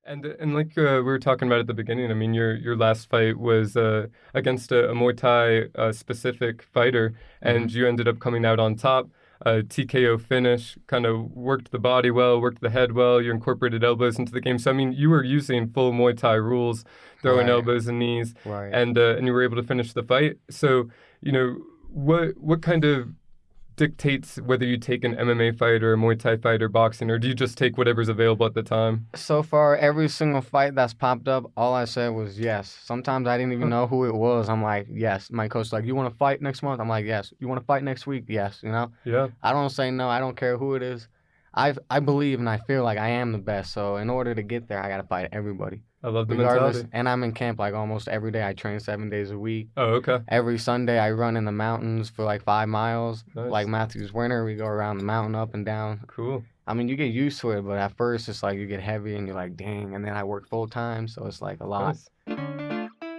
And like we were talking about at the beginning, I mean, your last fight was against a Muay Thai specific fighter, and hmm you ended up coming out on top. TKO finish, kind of worked the body well, worked the head well. You incorporated elbows into the game. So I mean, you were using full Muay Thai rules, throwing Right, elbows and knees, right. and you were able to finish the fight. So you know, what kind of dictates whether you take an MMA fight or a Muay Thai fight or boxing, or do you just take whatever's available at the time? So far, every single fight that's popped up, all I said was yes. Sometimes I didn't even Huh. know who it was. I'm like, yes. My coach like, you want to fight next month? I'm like, yes. You want to fight next week? Yes. Yeah, I don't say no. I don't care who it is. I believe and I feel like I am the best. So in order to get there, I gotta fight everybody, I love the regardless. mentality. And I'm in camp like almost every day. I train 7 days a week. Oh, okay. Every Sunday, I run in the mountains for like 5 miles. Like Nice. Matthew's Winter, we go around the mountain up and down. Cool. I mean, you get used to it, but at first it's like you get heavy and you're like, dang. And then I work full time, so it's like a lot. Nice.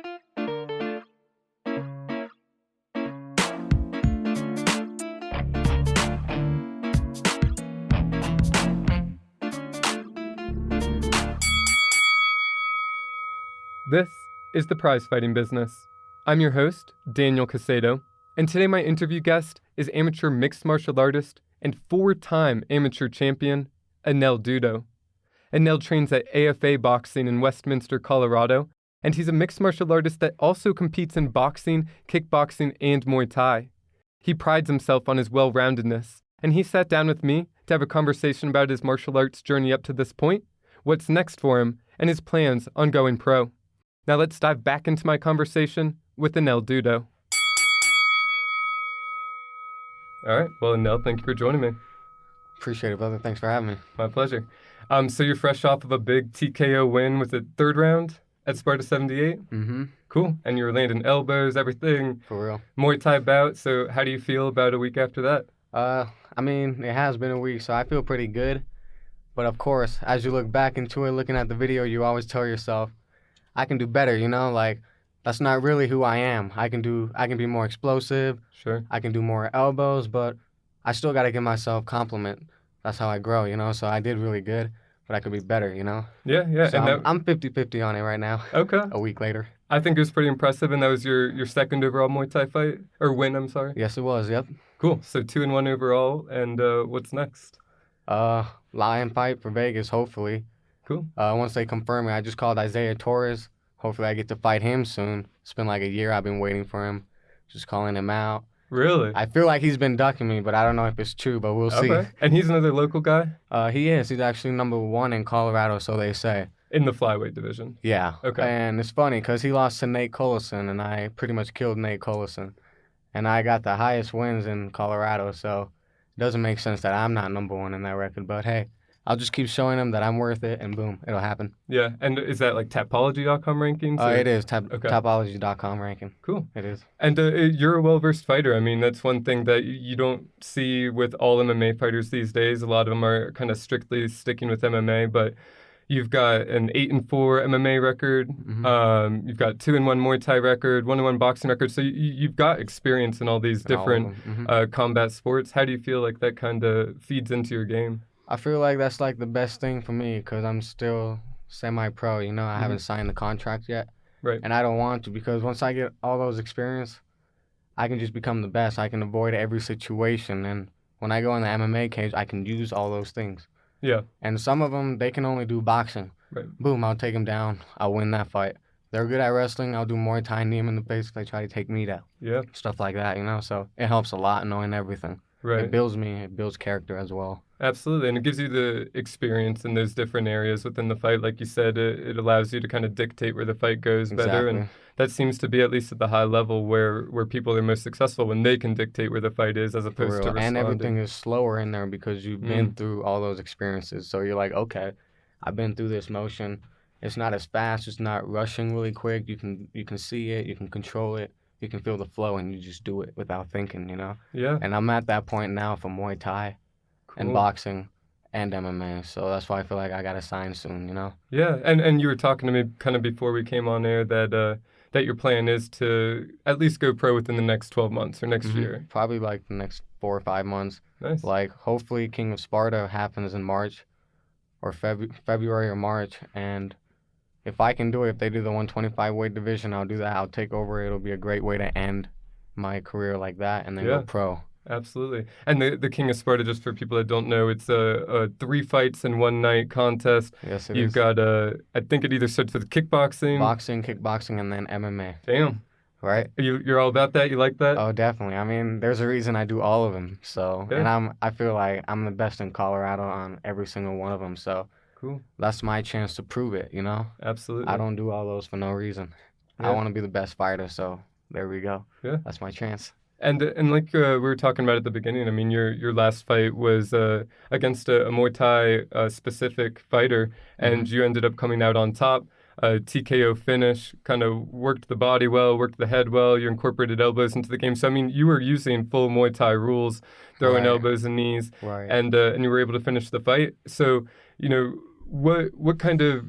This is the prize fighting business. I'm your host, Daniel Caycedo, and today my interview guest is amateur mixed martial artist and four-time amateur champion, Anel Dudo. Anel trains at AFA Boxing in Westminster, Colorado, and he's a mixed martial artist that also competes in boxing, kickboxing, and Muay Thai. He prides himself on his well-roundedness, and he sat down with me to have a conversation about his martial arts journey up to this point, what's next for him, and his plans on going pro. Now let's dive back into my conversation with Anel Dudo. All right. Well, Anel, thank you for joining me. Appreciate it, brother. Thanks for having me. My pleasure. So you're fresh off of a big TKO win with the third round at Sparta 78? Mm-hmm. Cool. And you were landing elbows, everything. For real. Muay Thai bout. So how do you feel about a week after that? I mean, it has been a week, so I feel pretty good. But of course, as you look back into it, looking at the video, you always tell yourself, I can do better, Like, that's not really who I am. I can be more explosive. Sure. I can do more elbows, but I still got to give myself compliment. That's how I grow, So I did really good, but I could be better, Yeah, yeah. So And that, I'm 50-50 on it right now, okay. a week later. I think it was pretty impressive, and that was your second overall Muay Thai fight? Or win, I'm sorry. Yes, it was, yep. Cool. So 2-1 overall, and what's next? Lion fight for Vegas, hopefully. Cool. Once they confirm it, I just called Isaiah Torres. Hopefully I get to fight him soon. It's been like a year I've been waiting for him, just calling him out. Really? I feel like he's been ducking me, but I don't know if it's true, but we'll see. Okay. And he's another local guy He is. He's actually #1 in Colorado, so they say. in the flyweight division. Yeah. Okay. And it's funny because he lost to Nate Collison, and I pretty much killed Nate Collison. And I got the highest wins in Colorado, so it doesn't make sense that I'm not #1 in that record. But hey, I'll just keep showing him that I'm worth it, and boom, it'll happen. Yeah. And is that like Tapology.com rankings? It is. Okay. Topology.com ranking. Cool. It is. And you're a well-versed fighter. I mean, that's one thing that you don't see with all MMA fighters these days. A lot of them are kind of strictly sticking with MMA, but you've got an 8-4 MMA record. Mm-hmm. You've got 2-1 Muay Thai record, 1-1 boxing record. So you've got experience in all these And all of different them. Mm-hmm. combat sports. How do you feel like that kind of feeds into your game? I feel like that's like the best thing for me because I'm still semi-pro. I haven't signed the contract yet. Right. And I don't want to because once I get all those experience, I can just become the best. I can avoid every situation. And when I go in the MMA cage, I can use all those things. Yeah. And some of them, they can only do boxing. Right. Boom, I'll take them down. I'll win that fight. They're good at wrestling. I'll do Muay Thai, knee 'em in the face if they try to take me down. Yeah. Stuff like that, So it helps a lot knowing everything. Right. It builds me. It builds character as well. Absolutely. And it gives you the experience in those different areas within the fight. Like you said, it allows you to kind of dictate where the fight goes better. Exactly. And that seems to be, at least at the high level, where people are most successful when they can dictate where the fight is as For opposed real. to And responding. everything is slower in there because you've been through all those experiences. So you're like, okay, I've been through this motion. It's not as fast. It's not rushing really quick. You can see it. You can control it. You can feel the flow, and you just do it without thinking, Yeah. And I'm at that point now for Muay Thai and Cool. boxing and MMA. So that's why I feel like I got to sign soon, Yeah. And you were talking to me kind of before we came on air that your plan is to at least go pro within the next 12 months or next year. Probably like the next 4 or 5 months. Nice. Like hopefully King of Sparta happens in March. or February or March. And if I can do it, if they do the 125 weight division, I'll do that. I'll take over. It'll be a great way to end my career like that and then go pro. Absolutely. And the King of Sparta, just for people that don't know, it's a 3 fights in 1 night contest. Yes, it You've is. got, I think it either starts with kickboxing. Boxing, kickboxing, and then MMA. Damn. Right? You're all about that? You like that? Oh, definitely. I mean, there's a reason I do all of them. So, and I feel like I'm the best in Colorado on every single one of them. So, cool. That's my chance to prove it, you know? Absolutely. I don't do all those for no reason. I want to be the best fighter, so there we go. Yeah. That's my chance. And like we were talking about at the beginning, I mean, your last fight was against a Muay Thai specific fighter, and you ended up coming out on top. TKO finish, kind of worked the body well, worked the head well. You incorporated elbows into the game. So, I mean, you were using full Muay Thai rules, throwing elbows and knees, and you were able to finish the fight. So, you know, what kind of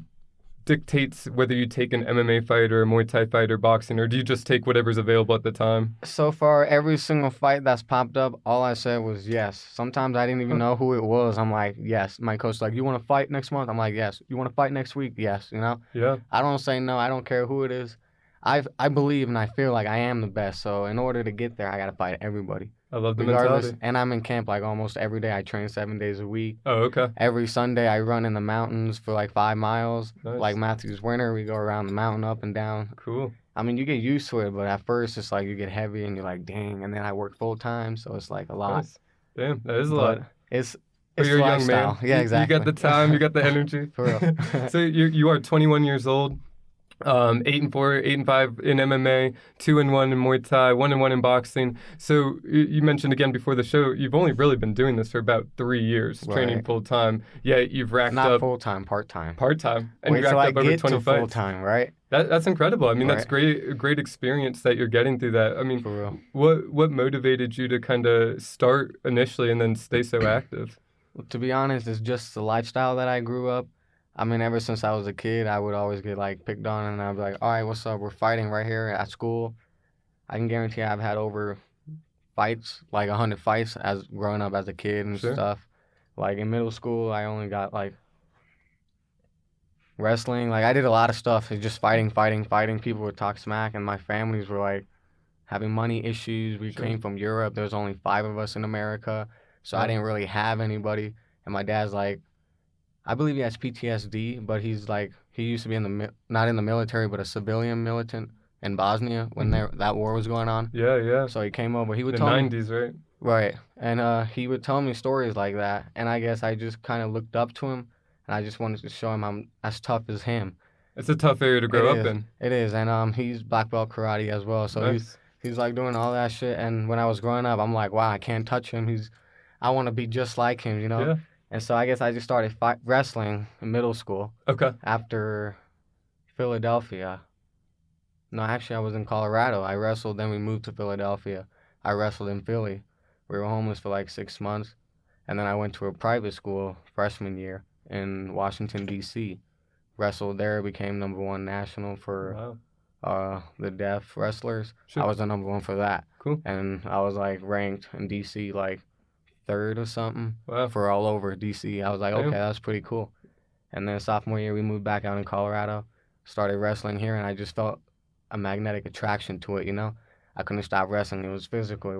dictates whether you take an MMA fight or a Muay Thai fight or boxing, or do you just take whatever's available at the time? So far, every single fight that's popped up, all I said was yes. Sometimes I didn't even know who it was. I'm like, yes. My coach's like, you want to fight next month? I'm like, yes. You want to fight next week? Yes, you know? Yeah. I don't say no. I don't care who it is. I believe and I feel like I am the best. So in order to get there, I got to fight everybody. I love the mentality. And I'm in camp like almost every day. I train 7 days a week. Oh, okay. Every Sunday, I run in the mountains for like 5 miles. Nice. Like Matthew's Winter, we go around the mountain up and down. Cool. I mean, you get used to it, but at first, it's like you get heavy and you're like, dang. And then I work full time, so it's like a lot. Nice. Damn, that is a lot. It's you're a young man. Yeah, exactly. You got the time, you got the energy. For real. So you are 21 years old. 8-4, 8-5 in MMA, 2-1 in Muay Thai, 1-1 in boxing. So you mentioned again before the show, you've only really been doing this for about 3 years, training full time. Yeah, you've racked up. Not full time, part time. Part time, and you racked up over 20 fights. Full time, right? That's incredible. I mean, that's great experience that you're getting through that. I mean, for real. What motivated you to kind of start initially and then stay so active? Well, to be honest, it's just the lifestyle that I grew up. I mean, ever since I was a kid, I would always get, like, picked on, and I'd be like, all right, what's up? We're fighting right here at school. I can guarantee I've had over fights, like 100 fights as growing up as a kid and stuff. Like, in middle school, I only got, like, wrestling. Like, I did a lot of stuff. It's just fighting. People would talk smack, and my families were, like, having money issues. We came from Europe. There was only 5 of us in America, so I didn't really have anybody. And my dad's like, I believe he has PTSD, but he's like, he used to be not in the military, but a civilian militant in Bosnia when that war was going on. Yeah. So he came over. He would tell me. The 90s, right? Right. And he would tell me stories like that. And I guess I just kind of looked up to him, and I just wanted to show him I'm as tough as him. It's a tough area to grow up in. It is. And he's black belt karate as well. So he's like doing all that shit. And when I was growing up, I'm like, wow, I can't touch him. I want to be just like him, you know? Yeah. And so I guess I just started wrestling in middle school. Okay. After Philadelphia. No, actually, I was in Colorado. I wrestled, then we moved to Philadelphia. I wrestled in Philly. We were homeless for like 6 months. And then I went to a private school freshman year in Washington, D.C. Wrestled there, became #1 national for the deaf wrestlers. Sure. I was the #1 for that. Cool. And I was like ranked in D.C. like 3rd or something for all over D.C. I was like, okay, that's pretty cool. And then sophomore year, we moved back out in Colorado, started wrestling here, and I just felt a magnetic attraction to it, you know? I couldn't stop wrestling. It was physical.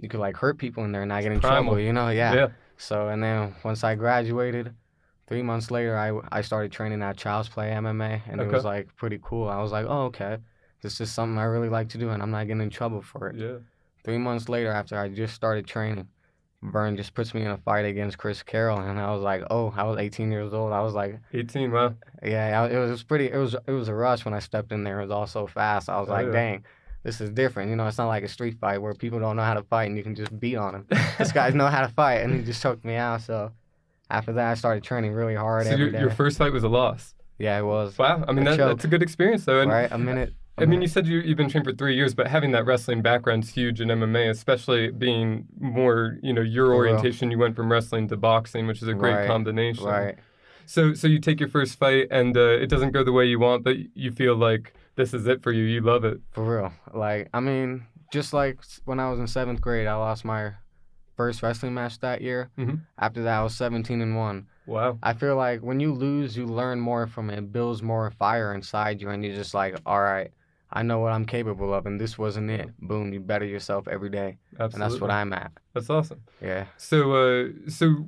You could, like, hurt people in there and not get in trouble, you know? Yeah. So, and then once I graduated, 3 months later, I started training at Child's Play MMA, and it was, like, pretty cool. I was like, oh, okay, this is something I really like to do, and I'm not getting in trouble for it. Yeah. 3 months later, after I just started training, Vern just puts me in a fight against Chris Carroll, and I was like, oh, I was 18 years old. I was like, 18, wow. Yeah, it was a rush when I stepped in there. It was all so fast. I was like, dang, this is different. You know, it's not like a street fight where people don't know how to fight and you can just beat on them. This guy know how to fight, and he just choked me out. So after that, I started training really hard every day. Your first fight was a loss? Yeah, it was. Wow, I mean, that's a good experience, though. And right, a minute. I mean, you said you've been trained for 3 years, but having that wrestling background's huge in MMA, especially being more, you know, your orientation. You went from wrestling to boxing, which is a great combination. Right. So you take your first fight, and it doesn't go the way you want, but you feel like this is it for you. You love it. For real. Like, I mean, just like when I was in 7th grade, I lost my first wrestling match that year. Mm-hmm. After that, I was 17-1. Wow. I feel like when you lose, you learn more from it. It builds more fire inside you, and you're just like, all right, I know what I'm capable of, and this wasn't it. Boom, you better yourself every day, and that's what Absolutely. I'm at. That's awesome. Yeah. So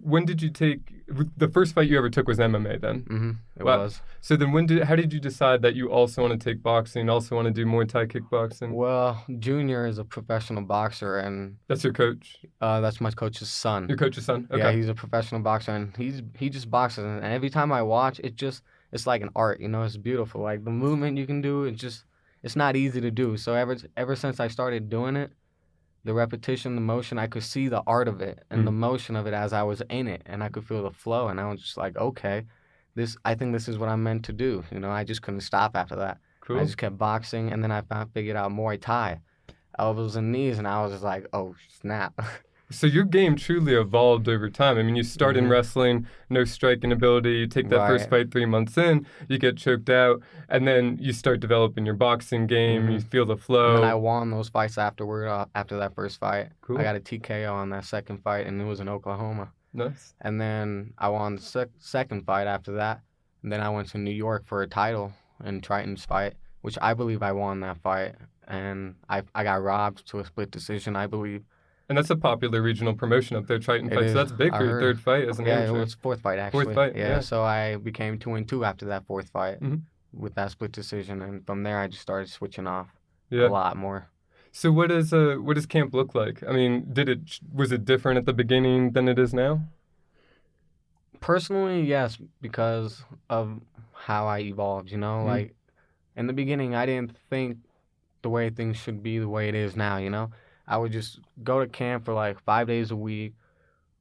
when did you take the first fight you ever took was MMA then? It Wow. was. So then how did you decide that you also want to take boxing, also want to do Muay Thai kickboxing? Well, Junior is a professional boxer, and That's your coach? that's my coach's son. Your coach's son? Okay. Yeah, he's a professional boxer, and he just boxes, and every time I watch, it's like an art, you know. It's beautiful. Like the movement you can do, it's not easy to do. So ever since I started doing it, the repetition, the motion, I could see the art of it and the motion of it as I was in it, and I could feel the flow, and I was just like, okay, I think this is what I'm meant to do. You know, I just couldn't stop after that. Cool. I just kept boxing, and then I figured out Muay Thai, elbows and knees, and I was just like, oh snap. So your game truly evolved over time. I mean, you start in wrestling, no striking ability. You take that first fight 3 months in, you get choked out, and then you start developing your boxing game. You feel the flow. And then I won those fights afterward. After that first fight, Cool. I got a TKO on that second fight, and it was in Oklahoma. Nice. And then I won the second fight after that, and then I went to New York for a title in Triton's fight, which I believe I won that fight, and I got robbed to a split decision, I believe. And that's a popular regional promotion up there, Triton It fight. is. So that's big I for your heard. third fight as an Yeah, amateur. it was fourth fight actually. Fourth fight, yeah. So I became 2-2 after that fourth fight Mhm. with that split decision, and from there I just started switching off Yeah. a lot more. So what does camp look like? I mean, was it different at the beginning than it is now? Personally, yes, because of how I evolved, you know? Like, in the beginning, I didn't think the way things should be the way it is now, you know? I would just go to camp for like 5 days a week,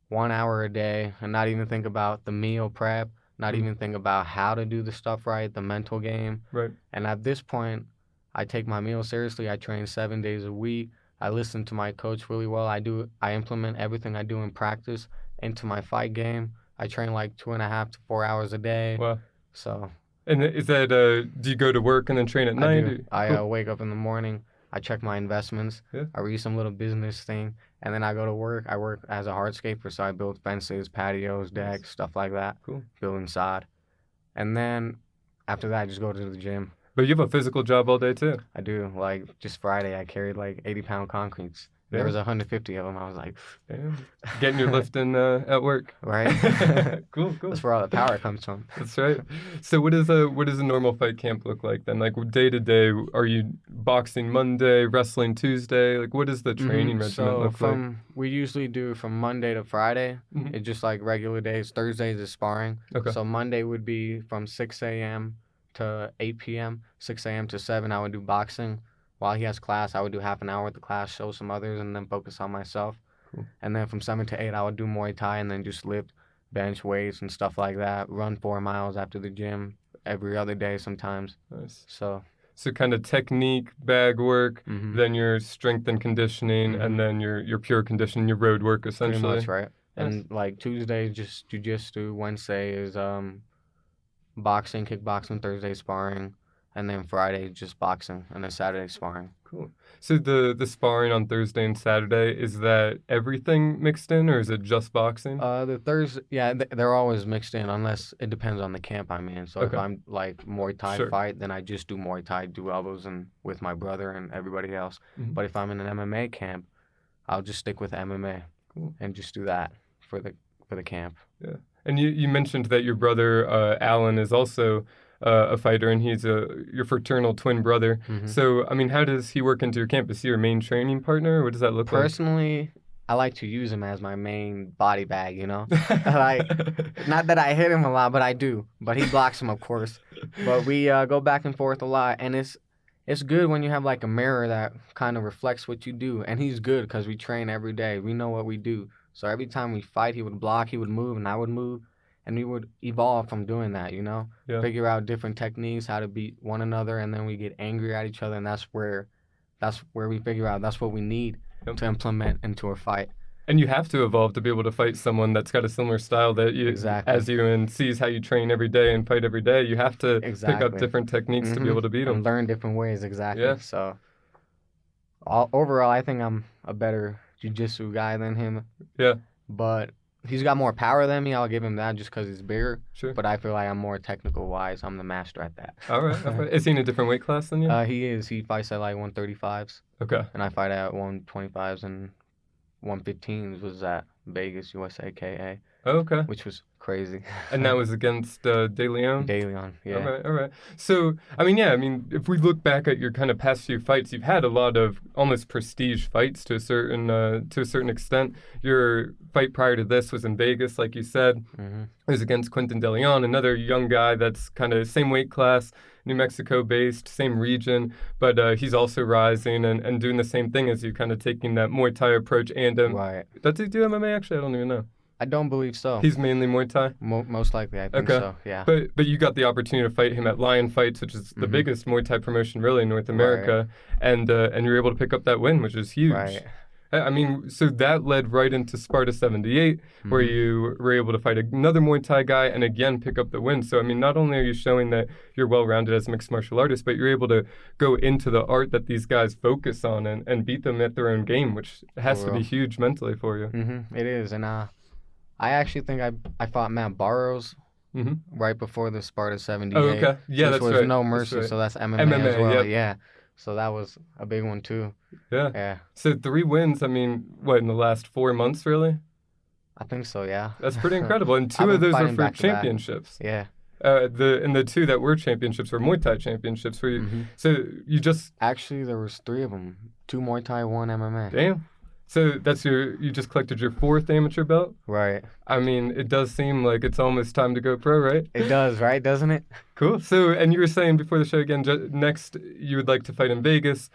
1 hour a day, and not even think about the meal prep, not even think about how to do the stuff right, the mental game. Right. And at this point, I take my meal seriously. I train 7 days a week. I listen to my coach really well. I implement everything I do in practice into my fight game. I train like 2.5 to 4 hours a day. Wow. So. And is that do you go to work and then train at night? I do. I wake up in the morning. I check my investments. Yeah. I read some little business thing, and then I go to work. I work as a hardscaper, so I build fences, patios, decks, stuff like that. Cool. Building sod. And then after that, I just go to the gym. But you have a physical job all day too. I do. Like just Friday, I carried like 80-pound concretes. There was 150 of them. I was like, damn. Getting your lift in at work. Right. Cool. That's where all the power comes from. That's right. So what does a normal fight camp look like then? Like day to day, are you boxing Monday, wrestling Tuesday? Like what does the training regimen look like? We usually do from Monday to Friday. It's just like regular days. Thursdays is sparring. Okay. So Monday would be from 6 a.m. to 8 p.m. 6 a.m. to 7 I would do boxing. While he has class, I would do half an hour with the class, show some others, and then focus on myself. Cool. And then from 7 to 8, I would do Muay Thai and then just lift bench weights and stuff like that. Run 4 miles after the gym every other day sometimes. Nice. So kind of technique, bag work, then your strength and conditioning, and then your pure conditioning, your road work essentially. Pretty much, right. Nice. And like Tuesday, just jiu-jitsu. Wednesday is boxing, kickboxing. Thursday sparring. And then Friday, just boxing, and then Saturday, sparring. Cool. So the sparring on Thursday and Saturday, is that everything mixed in, or is it just boxing? The Thursday, yeah, they're always mixed in, unless it depends on the camp I'm in. So if I'm like Muay Thai fight, then I just do Muay Thai, do elbows, and with my brother and everybody else. But if I'm in an MMA camp, I'll just stick with MMA and just do that for the camp. Yeah. And you mentioned that your brother Alan is also a fighter, and he's your fraternal twin brother. So, I mean, how does he work into your camp? Is he your main training partner? What does that look like? Personally, I like to use him as my main body bag, you know? Like, not that I hit him a lot, but I do. But he blocks him, of course. But we go back and forth a lot, and it's good when you have, like, a mirror that kind of reflects what you do. And he's good because we train every day. We know what we do. So every time we fight, he would block, he would move, and I would move. And we would evolve from doing that, you know? Yeah. Figure out different techniques, how to beat one another, and then we get angry at each other, and that's where we figure out that's what we need to implement into a fight. And you have to evolve to be able to fight someone that's got a similar style that you, as you, and sees how you train every day and fight every day. You have to pick up different techniques to be able to beat them. And learn different ways, exactly. Yeah. So, overall, I think I'm a better jiu-jitsu guy than him. Yeah. But he's got more power than me. I'll give him that just because he's bigger. Sure. But I feel like I'm more technical wise. I'm the master at that. All right. All right. Is he in a different weight class than you? He is. He fights at like 135s. Okay. And I fight at 125s and 115s was at Vegas, USA, KA. Oh, okay. Which was crazy. And that was against De Leon? De Leon, yeah. All right. So, I mean, if we look back at your kind of past few fights, you've had a lot of almost prestige fights to a certain extent. Your fight prior to this was in Vegas, like you said. Mm-hmm. It was against Quinton De Leon, another young guy that's kind of same weight class, New Mexico based, same region, but he's also rising and doing the same thing as you, kind of taking that Muay Thai approach. And right. Does he do MMA actually? I don't even know. I don't believe so. He's mainly Muay Thai? Most likely, I think so, yeah. But you got the opportunity to fight him at Lion Fights, which is the biggest Muay Thai promotion really in North America, right. And you were able to pick up that win, which is huge. Right. I mean, so that led right into Sparta 78, where you were able to fight another Muay Thai guy and again pick up the win. So, I mean, not only are you showing that you're well-rounded as a mixed martial artist, but you're able to go into the art that these guys focus on and beat them at their own game, which has to be huge mentally for you. Mm-hmm. It is, and I actually think I fought Matt Barrows right before the Sparta 78. Oh, okay. Yeah, which was No Mercy, so that's MMA as well. Yep. Yeah. So that was a big one too. Yeah. So 3 wins, I mean, what, in the last 4 months, really? I think so, yeah. That's pretty incredible. And 2 of those are for championships. Yeah. The 2 that were championships were Muay Thai championships. Where you, so you just... Actually, there was 3 of them. 2 Muay Thai, 1 MMA. Damn. So you just collected your 4th amateur belt? Right. I mean, it does seem like it's almost time to go pro, right? It does, right? Doesn't it? Cool. So, and you were saying before the show again, next you would like to fight in Vegas.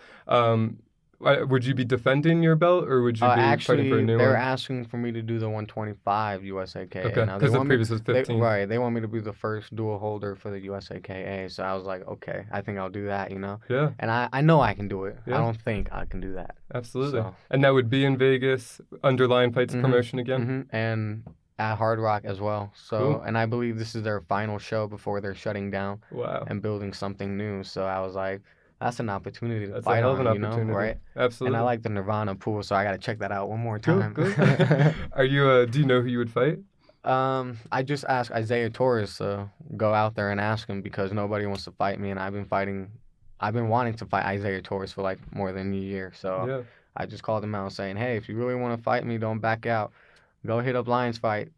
Would you be defending your belt, or would you be fighting for a new one? They're asking for me to do the 125 USAKA. Okay, because the previous was 15. Right, they want me to be the first dual holder for the USAKA. So I was like, okay, I think I'll do that, Yeah. And I know I can do it. Yeah. I don't think I can do that. Absolutely. So. And that would be in Vegas, under Lion Fights promotion again? And at Hard Rock as well. So, cool. And I believe this is their final show before they're shutting down. Wow. And building something new. So I was like, that's an opportunity to That's fight a hell of an on, opportunity. right? Absolutely. And I like the Nirvana pool, so I got to check that out one more time. Cool. Are you? Do you know who you would fight? I just asked Isaiah Torres to go out there and ask him because nobody wants to fight me, and I've been wanting to fight Isaiah Torres for like more than a year. So I just called him out saying, hey, if you really want to fight me, don't back out. Go hit up Lions Fight.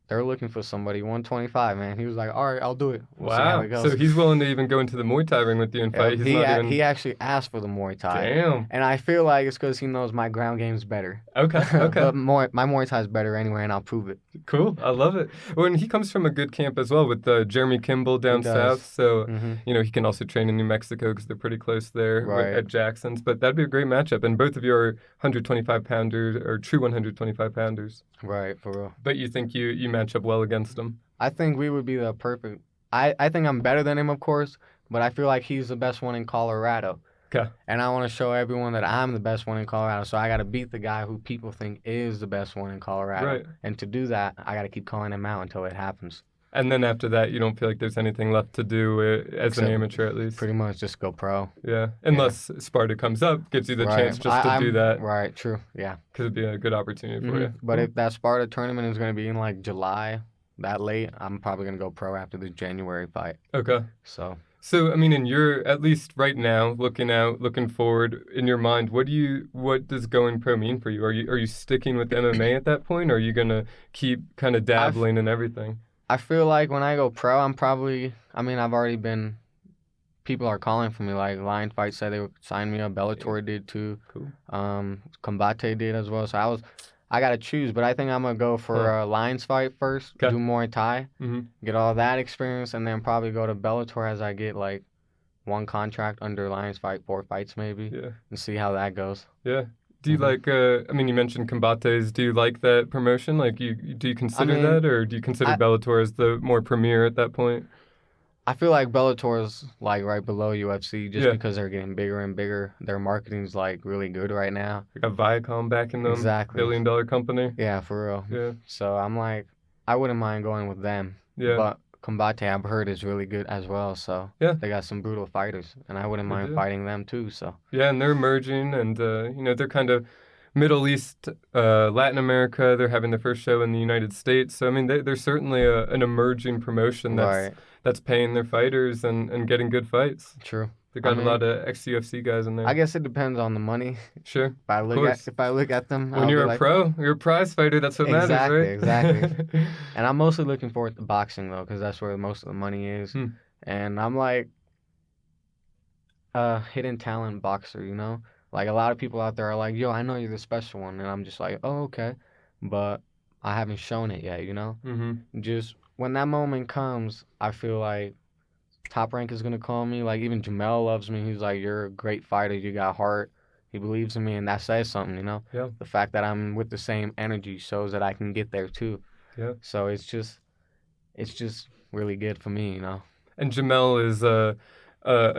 They're looking for somebody, 125, man. He was like, all right, I'll do it. We'll see how it goes. So he's willing to even go into the Muay Thai ring with you and fight. He actually asked for the Muay Thai. Damn. And I feel like it's because he knows my ground game's better. Okay. But my Muay Thai is better anyway, and I'll prove it. Cool. I love it. Well, and he comes from a good camp as well with Jeremy Kimball down south. So, he can also train in New Mexico because they're pretty close there at Jackson's. But that'd be a great matchup. And both of you are 125-pounders or true 125-pounders. Right, for real. But you think you match up well against him? I think we would be the perfect... I think I'm better than him, of course, but I feel like he's the best one in Colorado. Okay. And I want to show everyone that I'm the best one in Colorado, so I got to beat the guy who people think is the best one in Colorado. Right. And to do that, I got to keep calling him out until it happens. And then after that, you don't feel like there's anything left to do as an amateur, at least? Pretty much just go pro. Yeah. Unless Sparta comes up, gives you the chance just to do that. Right, true, yeah. Because it'd be a good opportunity for you. But if that Sparta tournament is going to be in like July, that late, I'm probably going to go pro after the January fight. Okay. So, I mean, at least right now, looking forward, in your mind, what does going pro mean for you? Are you sticking with MMA at that point, or are you going to keep kind of dabbling in everything? I feel like when I go pro, I've already been, people are calling for me, like Lion Fight said they would sign me up, Bellator did too. Cool. Combate did as well, so I got to choose, but I think I'm going to go for a Lions Fight first, do Muay Thai, get all that experience, and then probably go to Bellator as I get like one contract under Lions Fight, 4 fights maybe, and see how that goes. Yeah. Do you like, you mentioned Combates. Do you like that promotion? Like, do you consider that, or do you consider Bellator as the more premier at that point? I feel like Bellator's like right below UFC just because they're getting bigger and bigger. Their marketing's like really good right now. They got Viacom backing them. Exactly. $1 billion company. Yeah, for real. Yeah. So I'm like, I wouldn't mind going with them. Yeah. But Combate, I've heard, is really good as well. So they got some brutal fighters, and I wouldn't mind fighting them too. So yeah, and they're emerging, and they're kind of Middle East, Latin America. They're having their first show in the United States. So I mean, they're certainly an emerging promotion that's paying their fighters and getting good fights. True. They got a lot of ex-UFC guys in there. I guess it depends on the money. Sure. If I look at them, when you're a pro, you're a prize fighter. That's what matters, right? Exactly. And I'm mostly looking forward to boxing though, because that's where most of the money is. And I'm like a hidden talent boxer, you know. Like a lot of people out there are like, "Yo, I know you're the special one," and I'm just like, "Oh, okay," but I haven't shown it yet, you know. Just when that moment comes, I feel like Top Rank is gonna call me. Like even Jamel loves me. He's like, "You're a great fighter. You got heart." He believes in me, and that says something, you know. Yeah. The fact that I'm with the same energy shows that I can get there too. Yeah. So it's just really good for me, you know. And Jamel is a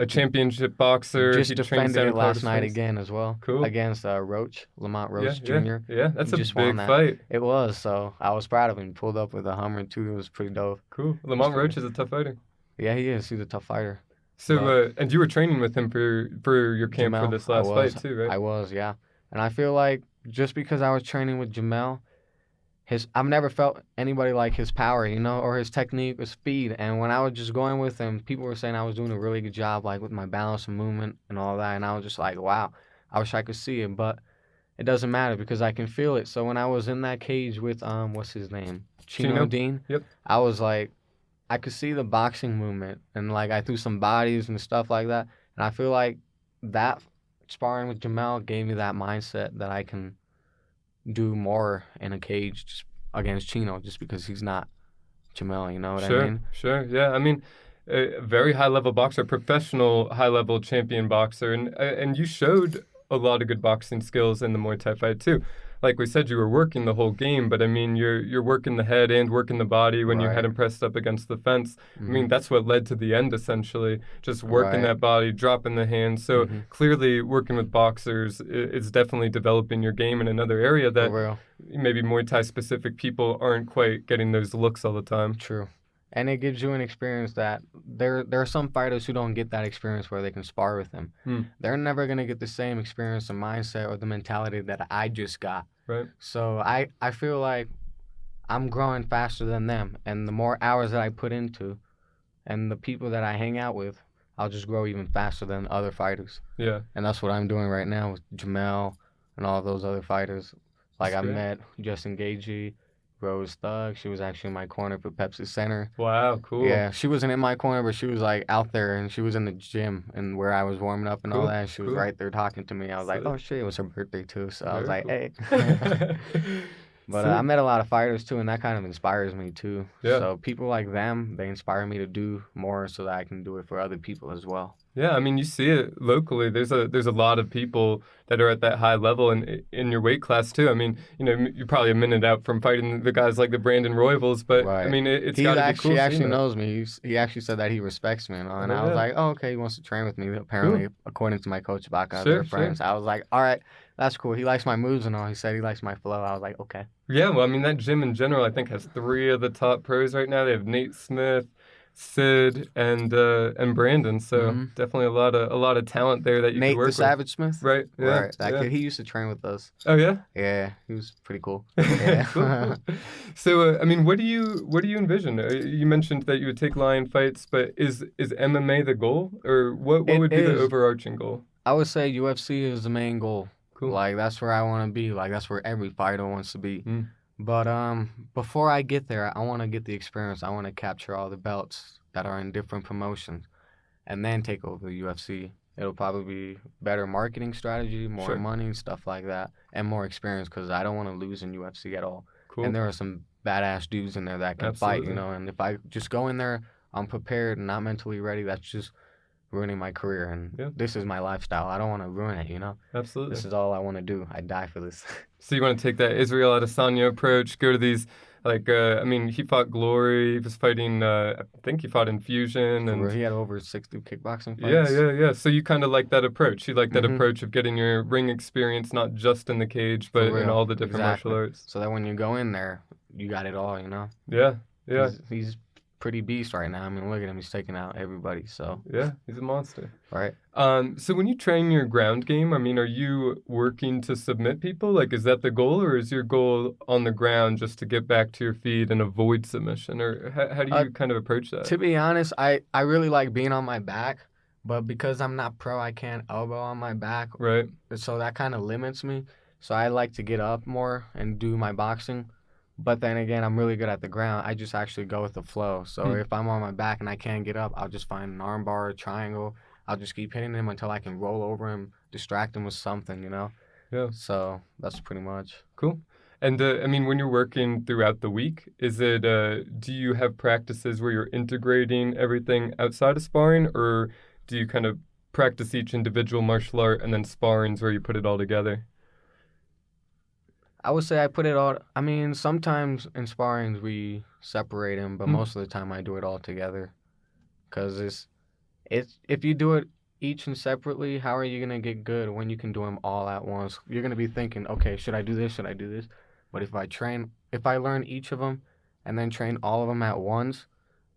championship boxer. Just defended it last night again as well. Cool. Against Lamont Roach Jr. Yeah, that's a big fight. It was, so I was proud of him. He pulled up with a Hummer too. It was pretty dope. Cool. Lamont Roach is a tough fighter. Yeah, he is. He's a tough fighter. So, and you were training with him for your camp for this last fight too, right? I was, yeah. And I feel like just because I was training with Jamel, I've never felt anybody like his power, you know, or his technique or speed. And when I was just going with him, people were saying I was doing a really good job, like with my balance and movement and all that. And I was just like, wow, I wish I could see it, but it doesn't matter because I can feel it. So when I was in that cage with what's his name, Chino Dean, yep, I was like, I could see the boxing movement, and like I threw some bodies and stuff like that. And I feel like that sparring with Jamel gave me that mindset that I can do more in a cage just against Chino, just because he's not Jamel, you know what I mean? Sure, yeah. I mean, a very high-level boxer, professional high-level champion boxer, and you showed a lot of good boxing skills in the Muay Thai fight too. Like we said, you were working the whole game, but I mean, you're working the head and working the body when you had him pressed up against the fence. I mean, that's what led to the end, essentially. Just working that body, dropping the hands. So clearly, working with boxers is definitely developing your game in another area that maybe Muay Thai specific people aren't quite getting those looks all the time. True. And it gives you an experience that there are some fighters who don't get that experience where they can spar with him. They're never going to get the same experience and mindset or the mentality that I just got. Right. So I feel like I'm growing faster than them. And the more hours that I put into and the people that I hang out with, I'll just grow even faster than other fighters. Yeah. And that's what I'm doing right now with Jamel and all those other fighters. Like I met Justin Gagey, Rose Thug. She was actually in my corner for Pepsi Center. Wow, cool. Yeah, she wasn't in my corner, but she was like out there, and she was in the gym and where I was warming up and all that. She was right there talking to me. I was like, oh shit, it was her birthday too. So I was like, hey. But I met a lot of fighters too, and that kind of inspires me too. Yeah. So people like them, they inspire me to do more so that I can do it for other people as well. Yeah, I mean, you see it locally. There's a lot of people that are at that high level and in your weight class too. I mean, you know, you're probably a minute out from fighting the guys like the Brandon Royvals, but I mean, it's got to be cool. He actually knows me. He actually said that he respects me, and all, and I was like, oh, okay, he wants to train with me. Apparently, according to my coach Baca, they're friends. I was like, all right, that's cool. He likes my moves and all. He said he likes my flow. I was like, okay. Yeah, well, I mean, that gym in general, I think, has 3 of the top pros right now. They have Nate Smith, Sid, and Brandon. So definitely a lot of talent there that you can work with. Nate the Savage Smith? Right. Yeah, right. That kid, he used to train with us. Oh yeah? Yeah, he was pretty cool. Yeah. Cool. So I mean, what do you envision? You mentioned that you would take lion fights, but is MMA the goal, or what would be the overarching goal? I would say UFC is the main goal. Cool. Like that's where I want to be. Like that's where every fighter wants to be. But before I get there, I want to get the experience. I want to capture all the belts that are in different promotions, and then take over the UFC. It'll probably be better marketing strategy, more money, stuff like that, and more experience because I don't want to lose in UFC at all. Cool. And there are some badass dudes in there that can fight, you know. And if I just go in there, I'm prepared and not mentally ready. That's just ruining my career, and this is my lifestyle. I don't want to ruin it, you know? Absolutely. This is all I want to do. I die for this. So you want to take that Israel Adesanya approach, go to these, like, I mean, he fought Glory, he was fighting, I think he fought Infusion. And he had over 60 kickboxing fights. Yeah. So you kind of like that approach. You like that approach of getting your ring experience, not just in the cage, but in all the different martial arts. So that when you go in there, you got it all, you know? Yeah. He's pretty beast right now. I mean, look at him. He's taking out everybody. So Yeah, he's a monster. right. So when you train your ground game, I mean, are you working to submit people? Like, is that the goal, or is your goal on the ground just to get back to your feet and avoid submission? Or how do Uh, you kind of approach that? to be honest, I really like being on my back, but because I'm not pro, I can't elbow on my back, Right. so that kind of limits me. So I like to get up more and do my boxing. But then again, I'm really good at the ground. I just actually go with the flow. So if I'm on my back and I can't get up, I'll just find an arm bar, a triangle. I'll just keep hitting him until I can roll over him, distract him with something, you know? Yeah. So that's pretty much. Cool. And I mean, when you're working throughout the week, is it do you have practices where you're integrating everything outside of sparring, or do you kind of practice each individual martial art and then sparrings where you put it all together? I would say I put it all. I mean, sometimes in sparrings we separate them, but most of the time I do it all together. Cause it's if you do it each and separately, how are you gonna get good when you can do them all at once? You're gonna be thinking, okay, should I do this? Should I do this? But if I learn each of them, and then train all of them at once,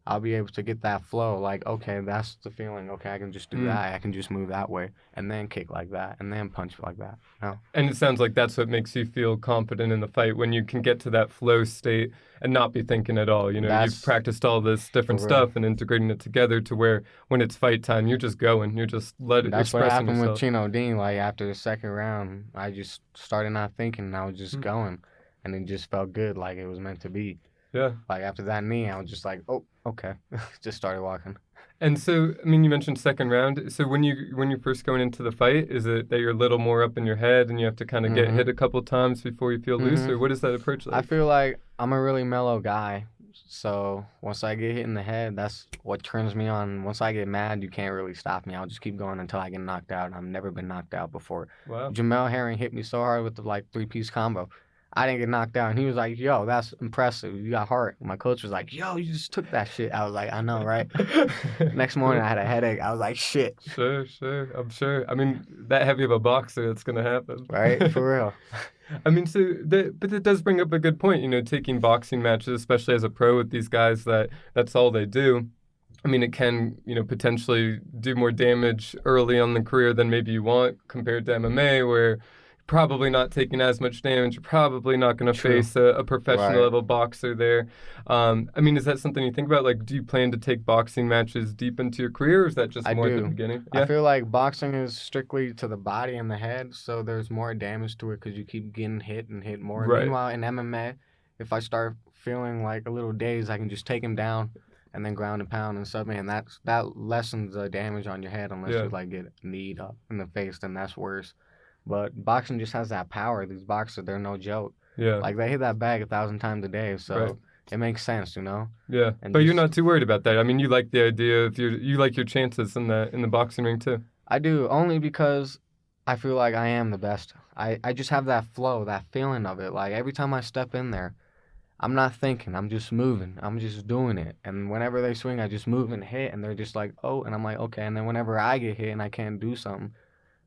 I'll be able to get that flow. Like, okay, that's the feeling. Okay, I can just do that. I can just move that way, and then kick like that, and then punch like that. No. And it sounds like that's what makes you feel confident in the fight, when you can get to that flow state and not be thinking at all. You know, you've practiced all this different stuff and integrating it together to where when it's fight time, you're just going. You're just expressing yourself. That's what happened with Chino Dean. Like, after the second round, I just started not thinking, and I was just going, and it just felt good, like it was meant to be. Yeah. Like, after that knee, I was just like, oh, okay. Just started walking. And so, I mean, you mentioned second round. So when you're first going into the fight, is it that you're a little more up in your head and you have to kind of get hit a couple times before you feel loose, or what is that approach like? I feel like I'm a really mellow guy. So once I get hit in the head, that's what turns me on. Once I get mad, you can't really stop me. I'll just keep going until I get knocked out. I've never been knocked out before. Wow. Jamel Herring hit me so hard with the three-piece combo. I didn't get knocked out. And he was like, yo, that's impressive. You got heart. My coach was like, yo, you just took that shit. I was like, I know, right? Next morning, I had a headache. I was like, shit. Sure. I'm sure. I mean, that heavy of a boxer, it's going to happen. Right? For real. I mean, but it does bring up a good point, you know, taking boxing matches, especially as a pro with these guys that's all they do. I mean, it can, you know, potentially do more damage early on in the career than maybe you want compared to MMA, where probably not taking as much damage. You're probably not going to face a professional level boxer there. I mean, is that something you think about? Like, do you plan to take boxing matches deep into your career, or is that just more at the beginning? Yeah? I feel like boxing is strictly to the body and the head, so there's more damage to it because you keep getting hit and hit more. Right. Meanwhile, in MMA, if I start feeling like a little dazed, I can just take him down and then ground and pound and sub me, and that lessens the damage on your head unless you like get kneed up in the face, then that's worse. But boxing just has that power. These boxers, they're no joke. Yeah. Like, they hit that bag 1,000 times a day, so it makes sense, you know? Yeah. And but you're not too worried about that. I mean, you like the idea of you like your chances in the boxing ring too. I do, only because I feel like I am the best. I just have that flow, that feeling of it. Like, every time I step in there, I'm not thinking. I'm just moving. I'm just doing it. And whenever they swing, I just move and hit, and they're just like, oh, and I'm like, okay. And then whenever I get hit and I can't do something,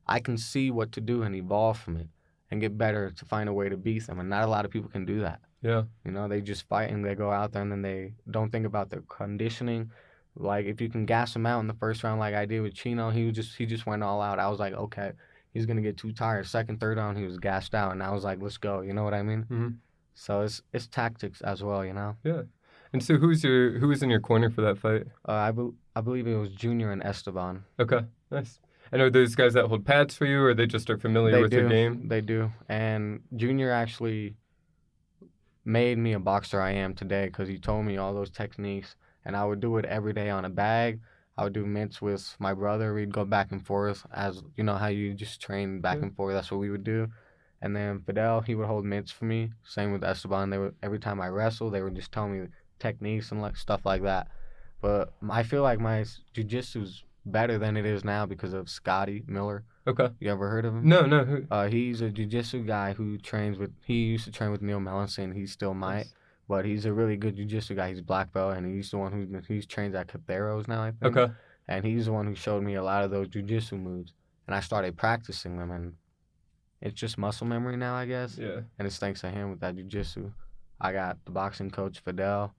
I can see what to do and evolve from it and get better to find a way to beat them. And not a lot of people can do that. Yeah. You know, they just fight and they go out there and then they don't think about their conditioning. Like, if you can gas them out in the first round like I did with Chino, he just went all out. I was like, okay, he's going to get too tired. Second, third round, he was gassed out. And I was like, let's go. You know what I mean? Mm-hmm. So it's tactics as well, you know? Yeah. And so who was in your corner for that fight? I believe it was Junior and Esteban. Okay, nice. And are those guys that hold pads for you, or they just are familiar with your game? They do. And Junior actually made me a boxer I am today because he told me all those techniques, and I would do it every day on a bag. I would do mitts with my brother. We'd go back and forth, as you know how you just train back and forth. That's what we would do. And then Fidel, he would hold mitts for me. Same with Esteban. Every time I wrestled, they would just tell me techniques and stuff like that. But I feel like my jiu-jitsu's better than it is now because of Scotty Miller. Okay. You ever heard of him? No. He's a jiu-jitsu guy who he used to train with Neil Melanson. He still might, but he's a really good jiu-jitsu guy. He's black belt, and he's the one he's trained at Catheros now, I think. Okay. And he's the one who showed me a lot of those jiu-jitsu moves, and I started practicing them, and it's just muscle memory now, I guess. Yeah. And it's thanks to him with that jiu-jitsu. I got the boxing coach, Fidel.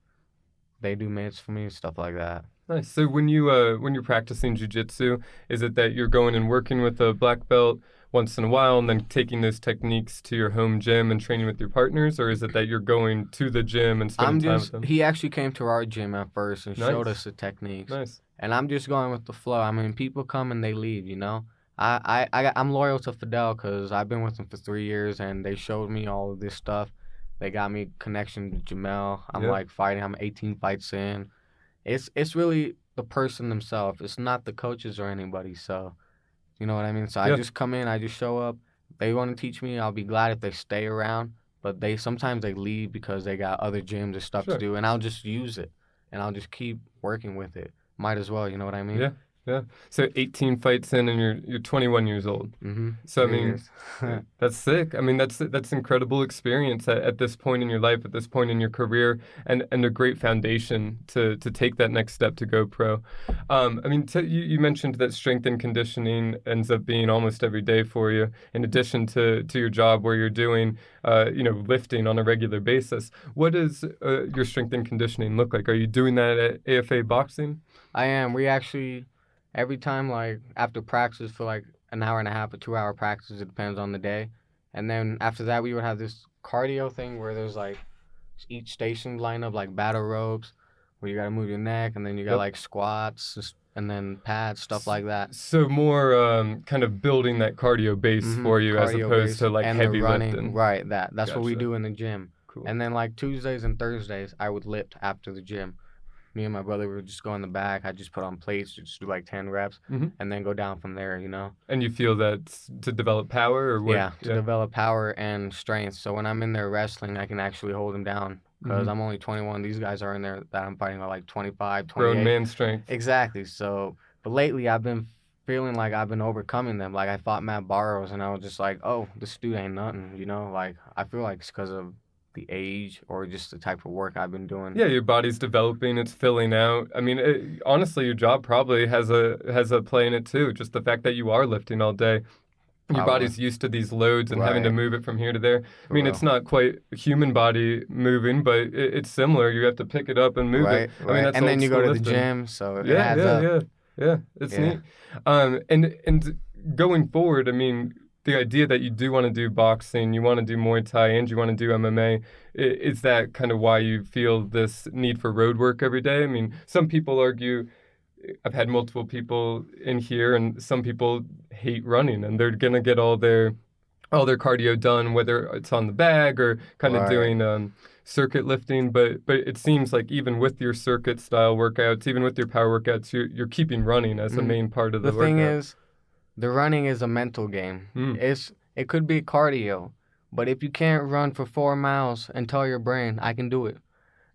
They do mitts for me, stuff like that. Nice. So when you're practicing jiu-jitsu, is it that you're going and working with a black belt once in a while and then taking those techniques to your home gym and training with your partners, or is it that you're going to the gym and spending time with them? He actually came to our gym at first and showed Nice. us the techniques. Nice. And I'm just going with the flow. I mean, people come and they leave, you know? I'm loyal to Fidel because I've been with him for 3 years and they showed me all of this stuff. They got me connection to Jamel. I'm Yeah. like fighting. I'm 18 fights in. It's really the person themselves. It's not the coaches or anybody. So, you know what I mean? So Yeah. I just come in, I just show up. They want to teach me. I'll be glad if they stay around. But sometimes they leave because they got other gyms or stuff Sure. to do, and I'll just use it, and I'll just keep working with it. Might as well, you know what I mean? Yeah. Yeah. So 18 fights in, and you're 21 years old. Mm-hmm. So I mean, that's sick. I mean, that's incredible experience at this point in your life, at this point in your career, and a great foundation to take that next step to go pro. I mean, you mentioned that strength and conditioning ends up being almost every day for you, in addition to your job where you're doing, lifting on a regular basis. What does your strength and conditioning look like? Are you doing that at AFA Boxing? I am. We actually, every time, like, after practice for, like, an hour and a half or 2 hour practice, it depends on the day. And then after that, we would have this cardio thing where there's, like, each station line up, like, battle ropes, where you got to move your neck, and then you got, Yep. like, squats, and then pads, stuff like that. So more kind of building that cardio base for you as Cardio opposed base to, like, and heavy the running. lifting. Right, that's what we Gotcha. do in the gym. Cool. And then, like, Tuesdays and Thursdays, I would lift after the gym. Me and my brother would just go in the back. I'd just put on plates, just do like 10 reps, Mhm. and then go down from there, you know? And you feel that's to develop power or what? Yeah, to develop power and strength. So when I'm in there wrestling, I can actually hold them down because Mhm. I'm only 21. These guys are in there that I'm fighting are like 25, 28. Grown man strength. Exactly. So, but lately I've been feeling like I've been overcoming them. Like I fought Matt Barrows and I was just like, oh, this dude ain't nothing, you know? Like I feel like it's because of the age or just the type of work I've been doing. Yeah, your body's developing, it's filling out. I mean, honestly, your job probably has a play in it too. Just the fact that you are lifting all day. Your body's used to these loads and having to move it from here to there. I mean, it's not quite human body moving, but it's similar. You have to pick it up and move it. I mean, that's and then you go to lifting. the gym, so it adds up. Yeah. It's neat. And going forward, I mean, the idea that you do want to do boxing, you want to do Muay Thai, and you want to do MMA, is that kind of why you feel this need for road work every day? I mean, some people argue, I've had multiple people in here, and some people hate running, and they're gonna get all their cardio done, whether it's on the bag or kind of doing circuit lifting. But it seems like even with your circuit style workouts, even with your power workouts, you're keeping running as a main part of the workout. The thing is, the running is a mental game. It could be cardio, but if you can't run for 4 miles and tell your brain, I can do it,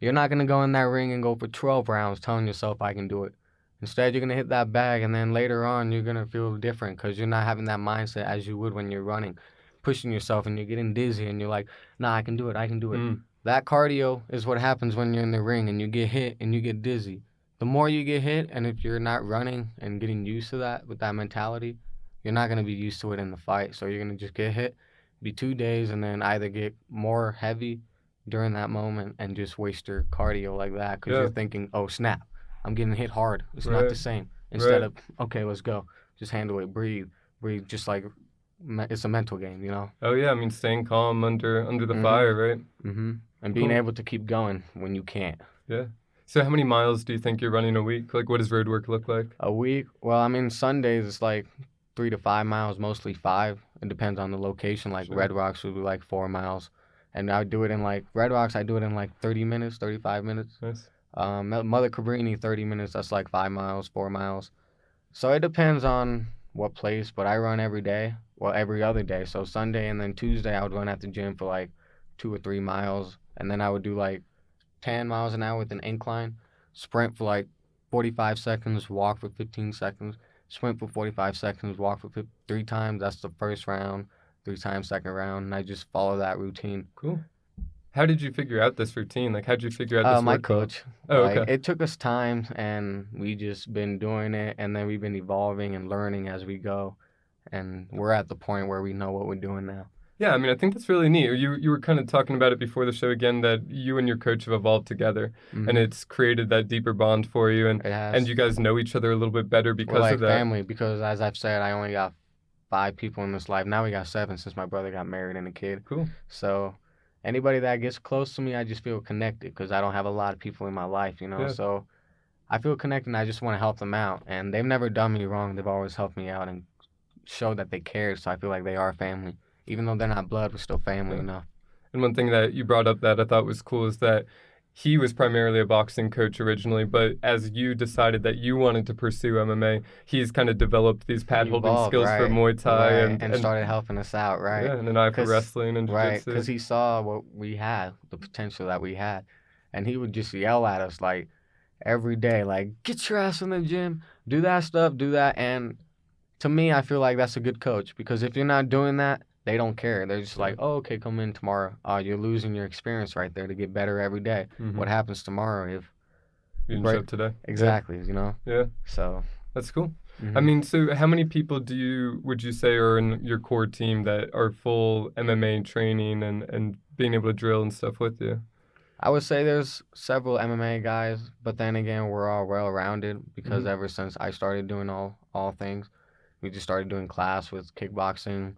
you're not going to go in that ring and go for 12 rounds telling yourself, I can do it. Instead, you're going to hit that bag, and then later on, you're going to feel different because you're not having that mindset as you would when you're running, pushing yourself, and you're getting dizzy, and you're like, nah, I can do it, I can do it. That cardio is what happens when you're in the ring and you get hit and you get dizzy. The more you get hit, and if you're not running and getting used to that with that mentality, you're not going to be used to it in the fight. So you're going to just get hit, be 2 days, and then either get more heavy during that moment and just waste your cardio like that because you're thinking, oh, snap, I'm getting hit hard. It's not the same. Instead of, okay, let's go. Just handle it. Breathe, just like it's a mental game, you know? Oh, yeah. I mean, staying calm under the fire, right? And being able to keep going when you can't. Yeah. So how many miles do you think you're running a week? Like, what does road work look like? A week? Well, I mean, Sundays it's like 3 to 5 miles, mostly 5. It depends on the location. Like Red Rocks would be like 4 miles. And I do it in like, Red Rocks, I do it in like 30 minutes, 35 minutes. Nice. Mother Cabrini, 30 minutes, that's like 5 miles, 4 miles. So it depends on what place, but I run every day. Well, every other day. So Sunday and then Tuesday I would run at the gym for like 2 or 3 miles. And then I would do like 10 miles an hour with an incline, sprint for like 45 seconds, walk for 15 seconds, sprint for 45 seconds, walk for 3 times. That's the first round, 3 times second round, and I just follow that routine. Cool. How did you figure out this routine? Like, how did you figure out this my workout? coach. Oh, okay. It took us time, and we just been doing it, and then we've been evolving and learning as we go, and we're at the point where we know what we're doing now. Yeah, I mean, I think that's really neat. You were kind of talking about it before the show again, that you and your coach have evolved together, and it's created that deeper bond for you, It and has. you guys know each other a little bit better We're because of like that. family because, as I've said, I only got 5 people in this life. Now we got 7 since my brother got married and a kid. Cool. So anybody that gets close to me, I just feel connected because I don't have a lot of people in my life, you know. Yeah. So I feel connected and I just want to help them out. And they've never done me wrong. They've always helped me out and showed that they care. So I feel like they are family. Even though they're not blood, we're still family, Yeah. you know. And one thing that you brought up that I thought was cool is that he was primarily a boxing coach originally, but as you decided that you wanted to pursue MMA, he's kind of developed these pad holding Evolved, skills for right, Muay Thai right, and started helping us out, right? yeah, and an eye for 'Cause- wrestling and Right, jiu-jitsu. because he saw what we had, the potential that we had. And he would just yell at us, like, every day, like, get your ass in the gym, do that stuff, do that. And to me, I feel like that's a good coach because if you're not doing that, they don't care. They're just like, oh, okay, come in tomorrow. You're losing your experience right there to get better every day. What happens tomorrow if You didn't show up today? Exactly, you know? Yeah. So. That's cool. I mean, so how many people would you say are in your core team that are full MMA training and being able to drill and stuff with you? I would say there's several MMA guys, but then again, we're all well-rounded because ever since I started doing all things, we just started doing class with kickboxing.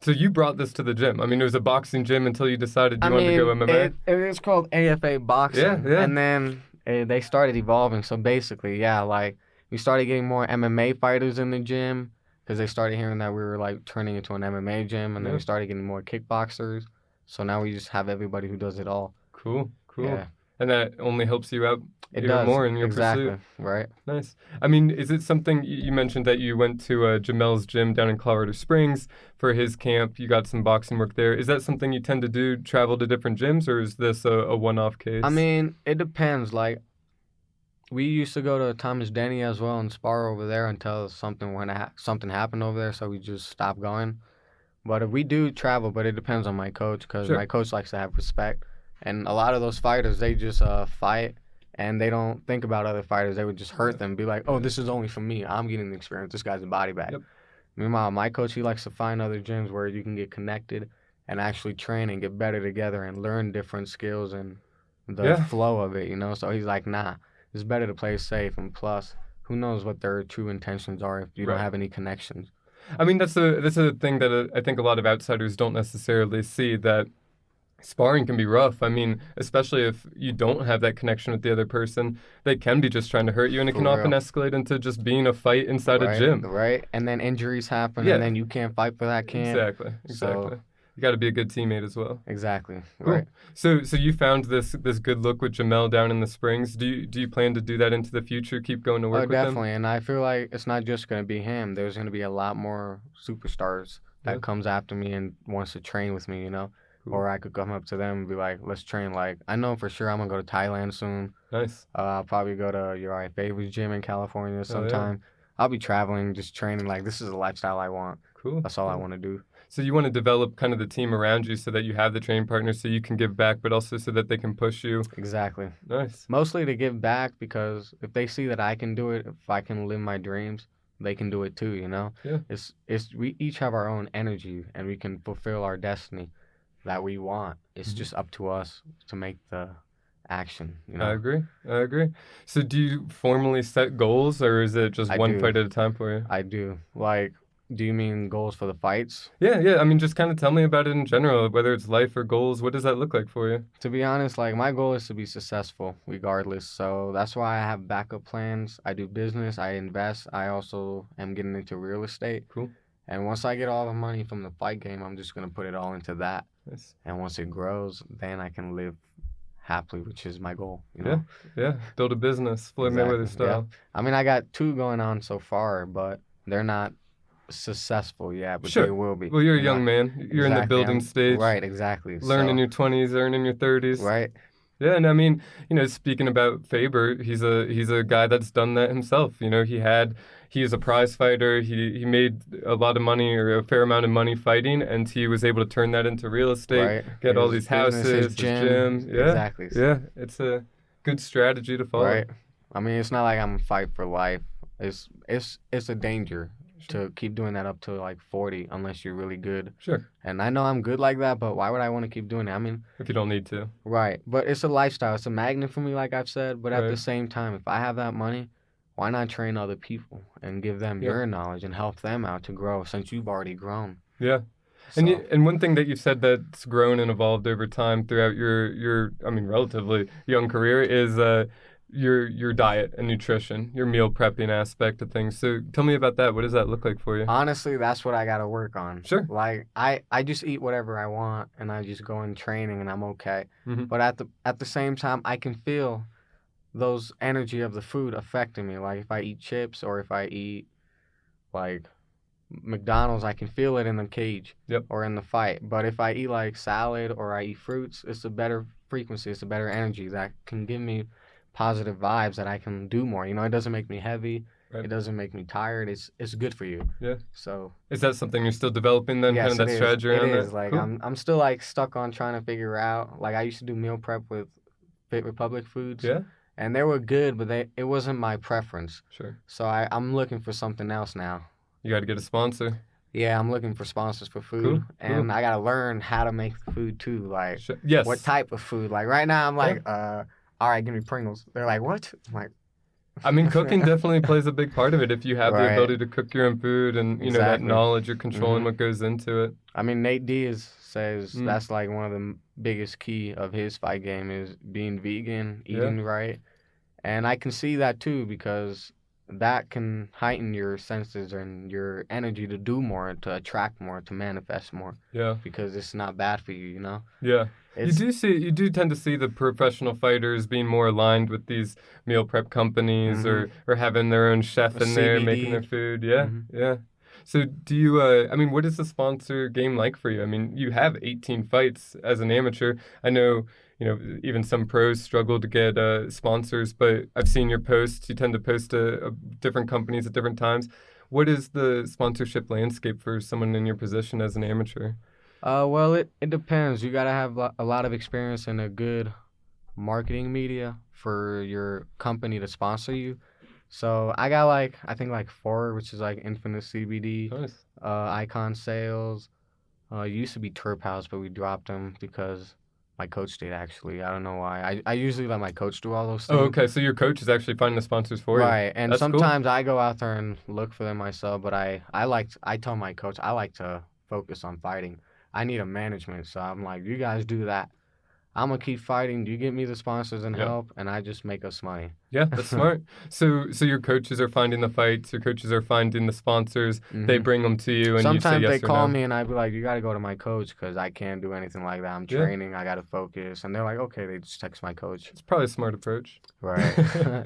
So you brought this to the gym. I mean, it was a boxing gym until you decided you wanted to go MMA? It was called AFA Boxing. Yeah. And then they started evolving. So basically, yeah, like we started getting more MMA fighters in the gym because they started hearing that we were like turning into an MMA gym. And then we started getting more kickboxers. So now we just have everybody who does it all. Cool. Yeah. And that only helps you out It even does. more in your exactly. pursuit. Right. Nice. I mean, is it something you mentioned that you went to Jamel's gym down in Colorado Springs for his camp? You got some boxing work there. Is that something you tend to do, travel to different gyms, or is this a one-off case? I mean, it depends. Like, we used to go to Thomas Denny as well and spar over there until something happened over there, so we just stopped going. But if we do travel, but it depends on my coach because my coach likes to have respect. And a lot of those fighters, they just fight and they don't think about other fighters. They would just hurt them, be like, oh, this is only for me. I'm getting the experience. This guy's a body bag. Yep. Meanwhile, my coach, he likes to find other gyms where you can get connected and actually train and get better together and learn different skills and the flow of it, you know? So he's like, nah, it's better to play safe. And plus, who knows what their true intentions are if you don't have any connections. I mean, that's a thing that I think a lot of outsiders don't necessarily see, that sparring can be rough. I mean, especially if you don't have that connection with the other person, they can be just trying to hurt you, and it can often escalate into just being a fight inside a gym. Right, and then injuries happen, and then you can't fight for that camp. Exactly. So, you got to be a good teammate as well. Exactly. Cool. Right. So you found this good look with Jamel down in the Springs. Do you plan to do that into the future? Keep going to work with him? Definitely. And I feel like it's not just going to be him. There's going to be a lot more superstars that comes after me and wants to train with me, you know? Cool. Or I could come up to them and be like, let's train. Like, I know for sure I'm going to go to Thailand soon. Nice. I'll probably go to Uriah Favor's gym in California sometime. I'll be traveling, just training. Like, this is a lifestyle I want. Cool. That's all I want to do. So you want to develop kind of the team around you so that you have the training partners so you can give back, but also so that they can push you. Exactly. Nice. Mostly to give back because if they see that I can do it, if I can live my dreams, they can do it too, you know? Yeah. We each have our own energy and we can fulfill our destiny that we want. It's just up to us to make the action, you know? I agree. So do you formally set goals or is it just one fight at a time for you? I do. Like, do you mean goals for the fights? Yeah. I mean, just kind of tell me about it in general, whether it's life or goals. What does that look like for you? To be honest, like, my goal is to be successful regardless. So that's why I have backup plans. I do business. I invest. I also am getting into real estate. Cool. And once I get all the money from the fight game, I'm just going to put it all into that. Nice. And once it grows, then I can live happily, which is my goal. You know? Yeah. Build a business, Floyd Mayweather style. Yeah. I mean, I got 2 going on so far, but they're not successful yet, but they will be. Well, you're a young man. You're in the building stage. Right, exactly. Learn in your 20s, earn in your 30s. Right. Yeah, and I mean, you know, speaking about Faber, he's a guy that's done that himself. You know, he is a prize fighter. He made a lot of money or a fair amount of money fighting, and he was able to turn that into real estate, get all these houses, his gym. Yeah, exactly. Yeah, it's a good strategy to follow. Right. I mean, it's not like I'm fight for life. It's a danger. to keep doing that up to like 40 unless you're really good. Sure. And I know I'm good like that, but why would I want to keep doing it? I mean, if you don't need to. right. But it's a lifestyle. It's a magnet for me, like I've said. But at the Right. same time, if I have that money, why not train other people and give them Yeah. your knowledge and help them out to grow since you've already grown? Yeah. So, And one thing that you've said that's grown and evolved over time throughout your I mean relatively young career is your diet and nutrition, your meal prepping aspect of things. So tell me about that. What does that look like for you? honestly, that's what I got to work on. Sure. Like I just eat whatever I want and I just go in training and I'm okay. Mhm. But at the same time, I can feel those energy of the food affecting me. Like if I eat chips or if I eat like McDonald's, I can feel it in the cage Yep. or in the fight. But if I eat like salad or I eat fruits, it's a better frequency, it's a better energy that can give me positive vibes that I can do more. You know, it doesn't make me heavy. Right. It doesn't make me tired. It's good for you. Yeah. So Is that something you're still developing then, yes, kind of that it is. strategy It around is. that? Like Cool. I'm still like stuck on trying to figure out. Like I used to do meal prep with Fit Republic foods. Yeah. And they were good, but it wasn't my preference. Sure. So I'm looking for something else now. You got to get a sponsor. Yeah, I'm looking for sponsors for food, Cool, and I gotta learn how to make the food too. Like, Sure. Yes. what type of food? Like right now, I'm like, all right, give me Pringles. They're like, what? I'm like, I mean, cooking definitely plays a big part of it. If you have the Right. ability to cook your own food and you know that Exactly. knowledge, you're controlling Mhm. what goes into it. I mean, Nate Diaz says Mm. that's like one of the biggest key of his fight game is being vegan, Yeah. eating right, and I can see that too because that can heighten your senses and your energy to do more, to attract more, to manifest more Yeah. because it's not bad for you, you know? Yeah. It's, You do tend to see the professional fighters being more aligned with these meal prep companies or having their own chef in there making their CBD. food. Yeah. Mhm. Yeah. So do you I mean, what is the sponsor game like for you? I mean, you have 18 fights as an amateur. I know, you know, even some pros struggle to get sponsors, but I've seen your posts. You tend to post to different companies at different times. What is the sponsorship landscape for someone in your position as an amateur? Well, it depends. You gotta have a lot of experience in a good marketing media for your company to sponsor you. So I got like I think like four, which is like Infinite CBD, Nice. Icon Sales. Used to be Turp House, but we dropped them because my coach did actually. I don't know why. I usually let my coach do all those things. Oh, okay. So your coach is actually finding the sponsors for you. Right, and That's cool. sometimes I go out there and look for them myself, but I tell my coach I like to focus on fighting. I need a management, so I'm like, you guys do that. I'm gonna keep fighting. You give me the sponsors and Yeah. help, and I just make us money. Yeah, that's smart. So your coaches are finding the fights. Your coaches are finding the sponsors. They Mhm. bring them to you, and Sometimes you say yes they or call no. me and I be like, you gotta go to my coach because I can't do anything like that. I'm Yeah. training. I gotta focus, and they're like, okay. They just text my coach. It's probably a smart approach. Right.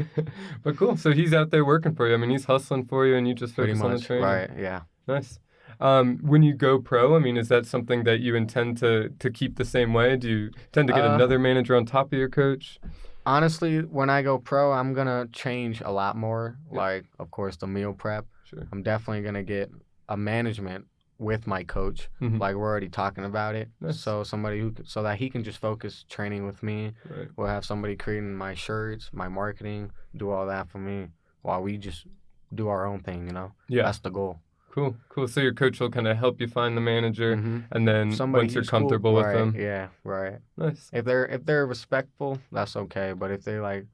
But cool. So he's out there working for you. I mean, he's hustling for you, and you just Pretty focus on the much. training. Right. Yeah. Nice. When you go pro, I mean, is that something that you intend to keep the same way? Do you tend to get another manager on top of your coach? Honestly, when I go pro, I'm gonna change a lot more. Yeah. Like, of course, the meal prep. Sure. I'm definitely gonna get a management with my coach. Mhm. Like we're already talking about it. Nice. So somebody so that he can just focus training with me. Right. We'll have somebody creating my shirts, my marketing, do all that for me while we just do our own thing. You know. Yeah. That's the goal. Cool. Cool. So your coach will kind of help you find the manager, Mhm. and then Somebody once you're who's cool- comfortable with right, them, Yeah. Right. nice. If they're respectful, that's okay. But if they like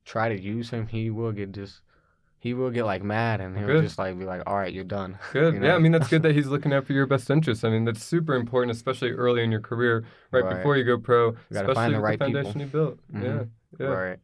try to use him, he will get like mad and he'll Good. just like be like, all right, you're done. Good. You Yeah, know? I mean, that's good that he's looking out for your best interests. I mean, that's super important, especially early in your career, right Right. before you go pro, gotta especially find the with right the people. foundation you built. Mhm. Yeah. Right.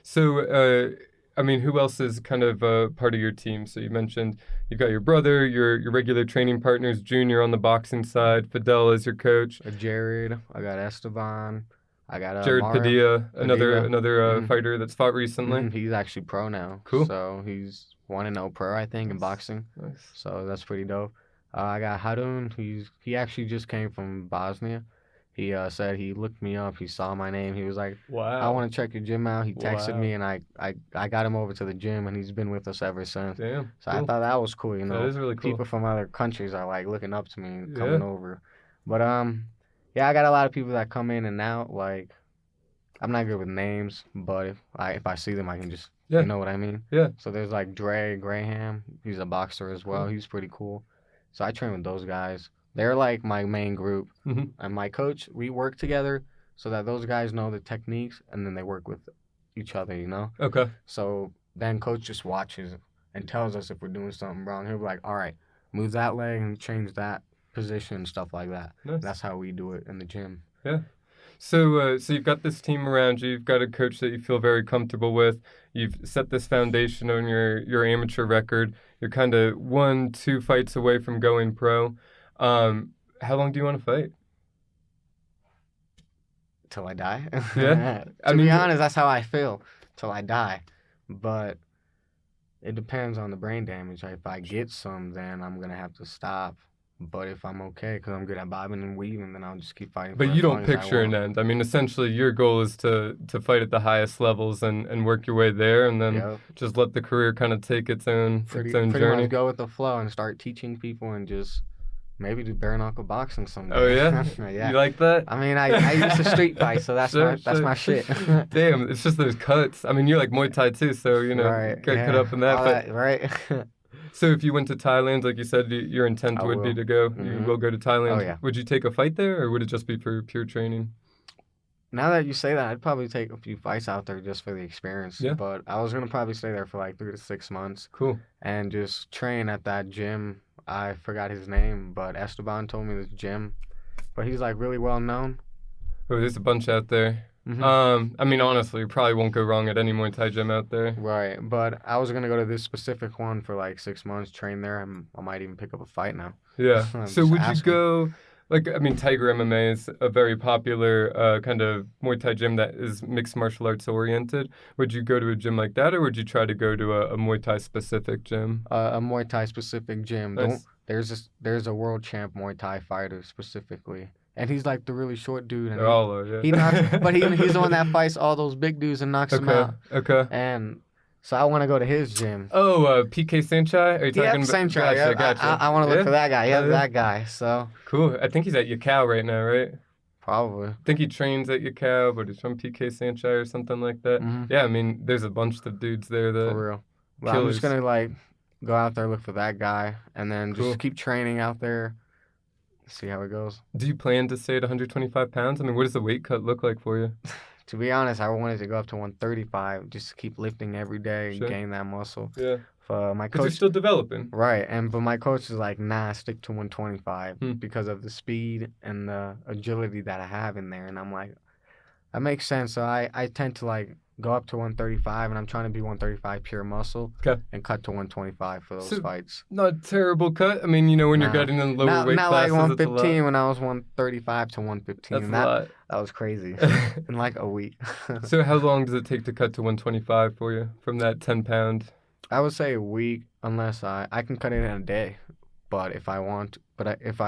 So, I mean, who else is kind of part of your team? So you mentioned you've got your brother, your regular training partners, Junior on the boxing side, Fidel as your coach, Jared, I got Esteban, I got Jared Mario. Padilla, another Mhm. fighter that's fought recently. Mhm, he's actually pro now. Cool. So he's 1-0 pro, I think, in boxing. Nice. So that's pretty dope. I got Harun. He actually just came from Bosnia. He said he looked me up. He saw my name. He was like, Wow. I want to check your gym out. He texted Wow. me, and I got him over to the gym, and he's been with us ever since. Damn. So I cool. thought that was cool, you know. That is really cool. People from other countries are like looking up to me and Yeah. coming over. But yeah, I got a lot of people that come in and out. Like, I'm not good with names, but if I see them, I can just Yeah. You know what I mean? Yeah. So there's like Dre Graham. He's a boxer as well. Cool. He's pretty cool. So I train with those guys. They're like my main group. Mm-hmm. And my coach, we work together so that those guys know the techniques and then they work with each other, you know? Okay. So then coach just watches and tells us if we're doing something wrong. He'll be like, all right, move that leg and change that position and stuff like that. Nice. That's how we do it in the gym. Yeah. So you've got this team around you. You've got a coach that you feel very comfortable with. You've set this foundation on your amateur record. You're kind of 1-2 fights away from going pro. How long do you want to fight? Till I die. Yeah. To be honest, that's how I feel. Till I die. But it depends on the brain damage. Like, if I get some, then I'm going to have to stop. But if I'm okay, because I'm good at bobbing and weaving, then I'll just keep fighting. But you don't picture an end. I mean, essentially, your goal is to fight at the highest levels and work your way there, and then just let the career kind of take its own journey. Pretty much go with the flow and start teaching people and just maybe do bare knuckle boxing someday. Oh yeah, yeah. You like that? I mean, I used to street fight, so that's my shit. Damn, it's just those cuts. I mean, you like Muay Thai too, so you know, get cut up in that. Right. So if you went to Thailand, like you said, your intent would be to go. Mm-hmm. You will go to Thailand. Oh, yeah. Would you take a fight there, or would it just be for pure training? Now that you say that, I'd probably take a few fights out there just for the experience. Yeah. But I was going to probably stay there for like 3 to 6 months. Cool. And just train at that gym. I forgot his name, but Esteban told me this gym. But he's like really well known. Oh, there's a bunch out there. Mm-hmm. I mean, honestly, you probably won't go wrong at any Muay Thai gym out there. Right, but I was gonna go to this specific one for like 6 months, train there, and I might even pick up a fight now. Yeah. So would you go? Like, I mean, Tiger MMA is a very popular kind of Muay Thai gym that is mixed martial arts oriented. Would you go to a gym like that, or would you try to go to a Muay Thai specific gym? A Muay Thai specific gym. Nice. There's a world champ Muay Thai fighter specifically. And he's like the really short dude. And They're all are, yeah. He knocks, but he's the one that fights all those big dudes and knocks them out. Okay. And so I want to go to his gym. Oh, PK Sanchai? Are you talking about? Sanchai. Gotcha. I want to look for that guy. Yeah, that guy. So cool. I think he's at Yacao right now, right? Probably. I think he trains at Yacao, but he's from PK Sanchai or something like that. Mm-hmm. Yeah, I mean, there's a bunch of dudes there that. For real. Well, I'm just gonna like go out there, look for that guy, and then just keep training out there. See how it goes. Do you plan to stay at 125 pounds? I mean, what does the weight cut look like for you? To be honest, I wanted to go up to 135 just to keep lifting every day and gain that muscle. Yeah. My coach, you're still developing. Right, but my coach is like, nah, stick to 125 because of the speed and the agility that I have in there. And I'm like, that makes sense. So I tend to like go up to 135, and I'm trying to be 135 pure muscle and cut to 125 for those fights. Not a terrible cut. I mean, you know, when you're getting in lower weight classes, not like 115 when I was 135 to 115. That's a lot. That was crazy in like a week. So how long does it take to cut to 125 for you from that 10-pound? I would say a week, unless I can cut it in a day. But if I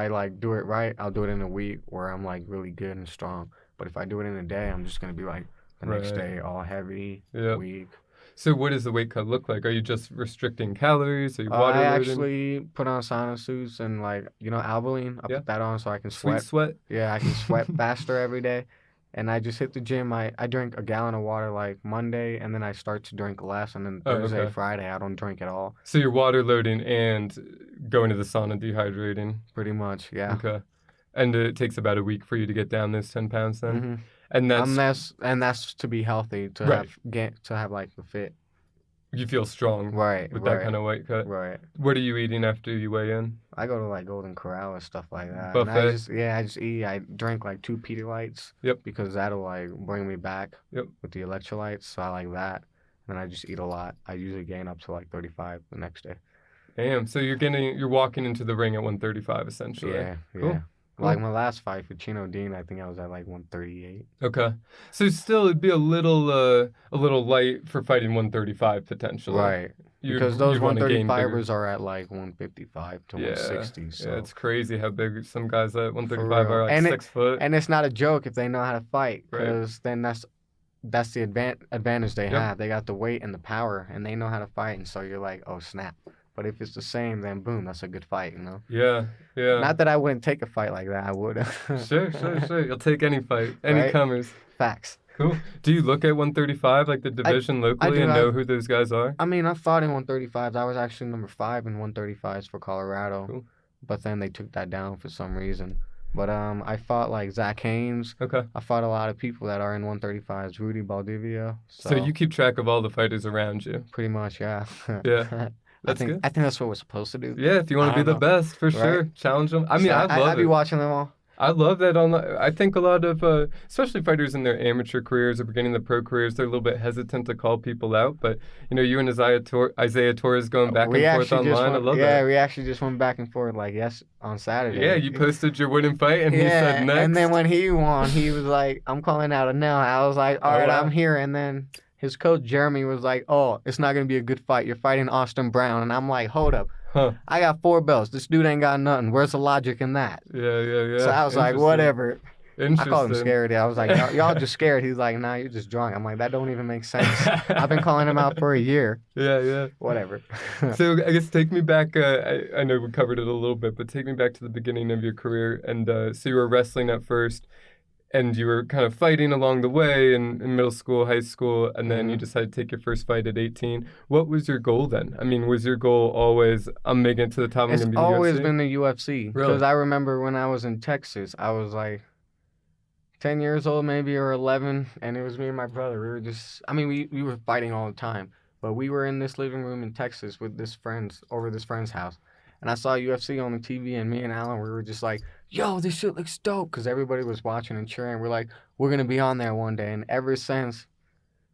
like do it right, I'll do it in a week where I'm like really good and strong. But if I do it in a day, I'm just gonna be like the next day all heavy, weak. So what does the weight cut look like? Are you just restricting calories? Are you water I loading? actually put on sauna suits and like, you know, Albaline. I put that on so I can sweat. Sweat? Yeah, I can sweat faster every day. And I just hit the gym. I drink a gallon of water like Monday, and then I start to drink less. And then Thursday, Friday, I don't drink at all. So you're water loading and going to the sauna dehydrating? Pretty much, yeah. Okay. And it takes about a week for you to get down those 10 pounds then? Mm-hmm. And that's to be healthy, to have like the fit. You feel strong with that kind of weight cut. Right. What are you eating after you weigh in? I go to like Golden Corral and stuff like that. Buffet? And I just eat. I drink like 2 Pedialytes. Yep. Because that'll like bring me back. Yep. With the electrolytes, so I like that. And then I just eat a lot. I usually gain up to like 35 the next day. Damn. So you're walking into the ring at 135 essentially. Yeah. Cool. Yeah. Like my last fight for Chino Dean, I think I was at like 138. Okay, so still it'd be a little light for fighting 135 potentially. Right. Because those 135ers are at like 155 to 160. So. Yeah, it's crazy how big some guys at 135 are, like 6 foot. And it's not a joke if they know how to fight, because then that's the advantage they have. They got the weight and the power, and they know how to fight, and so you're like, oh snap. But if it's the same, then boom, that's a good fight, you know? Yeah. Not that I wouldn't take a fight like that, I would. Sure. You'll take any fight, any comers. Facts. Cool. Do you look at 135, like the division locally, do. and know who those guys are? I mean, I fought in 135s. I was actually number 5 in 135s for Colorado. Cool. But then they took that down for some reason. But I fought like Zach Haynes. Okay. I fought a lot of people that are in 135s. Rudy Baldivia. So you keep track of all the fighters around you. Pretty much, yeah. Yeah. That's good. I think that's what we're supposed to do. Yeah, if you want to be the best, for sure. Challenge them. I mean, I love it. I'd be watching them all. I love that. I think a lot of, especially fighters in their amateur careers or beginning the pro careers, they're a little bit hesitant to call people out. But, you and Isaiah Torres going back and forth online, I love that. Yeah, we actually just went back and forth, on Saturday. Yeah, you posted your winning fight, and he said next. And then when he won, he was like, I'm calling out Anel. I was like, all right, I'm here. And then his coach, Jeremy, was like, oh, it's not going to be a good fight. You're fighting Austin Brown. And I'm like, hold up. Huh. I got 4 belts. This dude ain't got nothing. Where's the logic in that? Yeah. So I was like, whatever. I called him scared. I was like, y'all just scared. He's like, nah, you're just drunk. I'm like, that don't even make sense. I've been calling him out for a year. Yeah. Whatever. So I guess take me back. I know we covered it a little bit, but take me back to the beginning of your career. And so you were wrestling at first, and you were kind of fighting along the way in middle school, high school, and then you decided to take your first fight at 18. What was your goal then? I mean, was your goal always, I'm making it to the top, I'm going to be the UFC? It's always been the UFC. Really? Because I remember when I was in Texas, I was like 10 years old maybe, or 11, and it was me and my brother. We were just, we were fighting all the time, but we were in this living room in Texas with over this friend's house. And I saw UFC on the TV, and me and Alan, we were just like, yo, this shit looks dope, because everybody was watching and cheering. We're like, we're going to be on there one day. And ever since,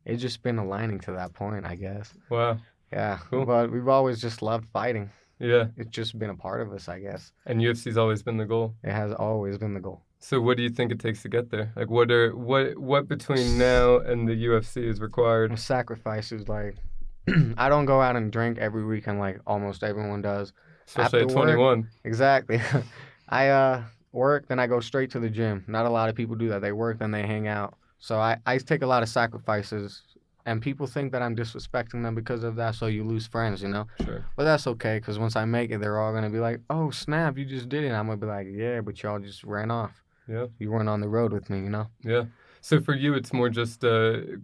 it's just been aligning to that point, I guess. Wow. Yeah. Cool. But we've always just loved fighting. Yeah. It's just been a part of us, I guess. And UFC's always been the goal. It has always been the goal. So what do you think it takes to get there? Like, what between now and the UFC is required? Sacrifices, like, I don't go out and drink every weekend like almost everyone does. Especially at 21. Exactly. I work, then I go straight to the gym. Not a lot of people do that. They work, then they hang out. So I take a lot of sacrifices, and people think that I'm disrespecting them because of that, so you lose friends, Sure. But that's okay, because once I make it, they're all going to be like, oh, snap, you just did it. I'm going to be like, yeah, but y'all just ran off. Yeah. You weren't on the road with me, Yeah. So for you, it's more just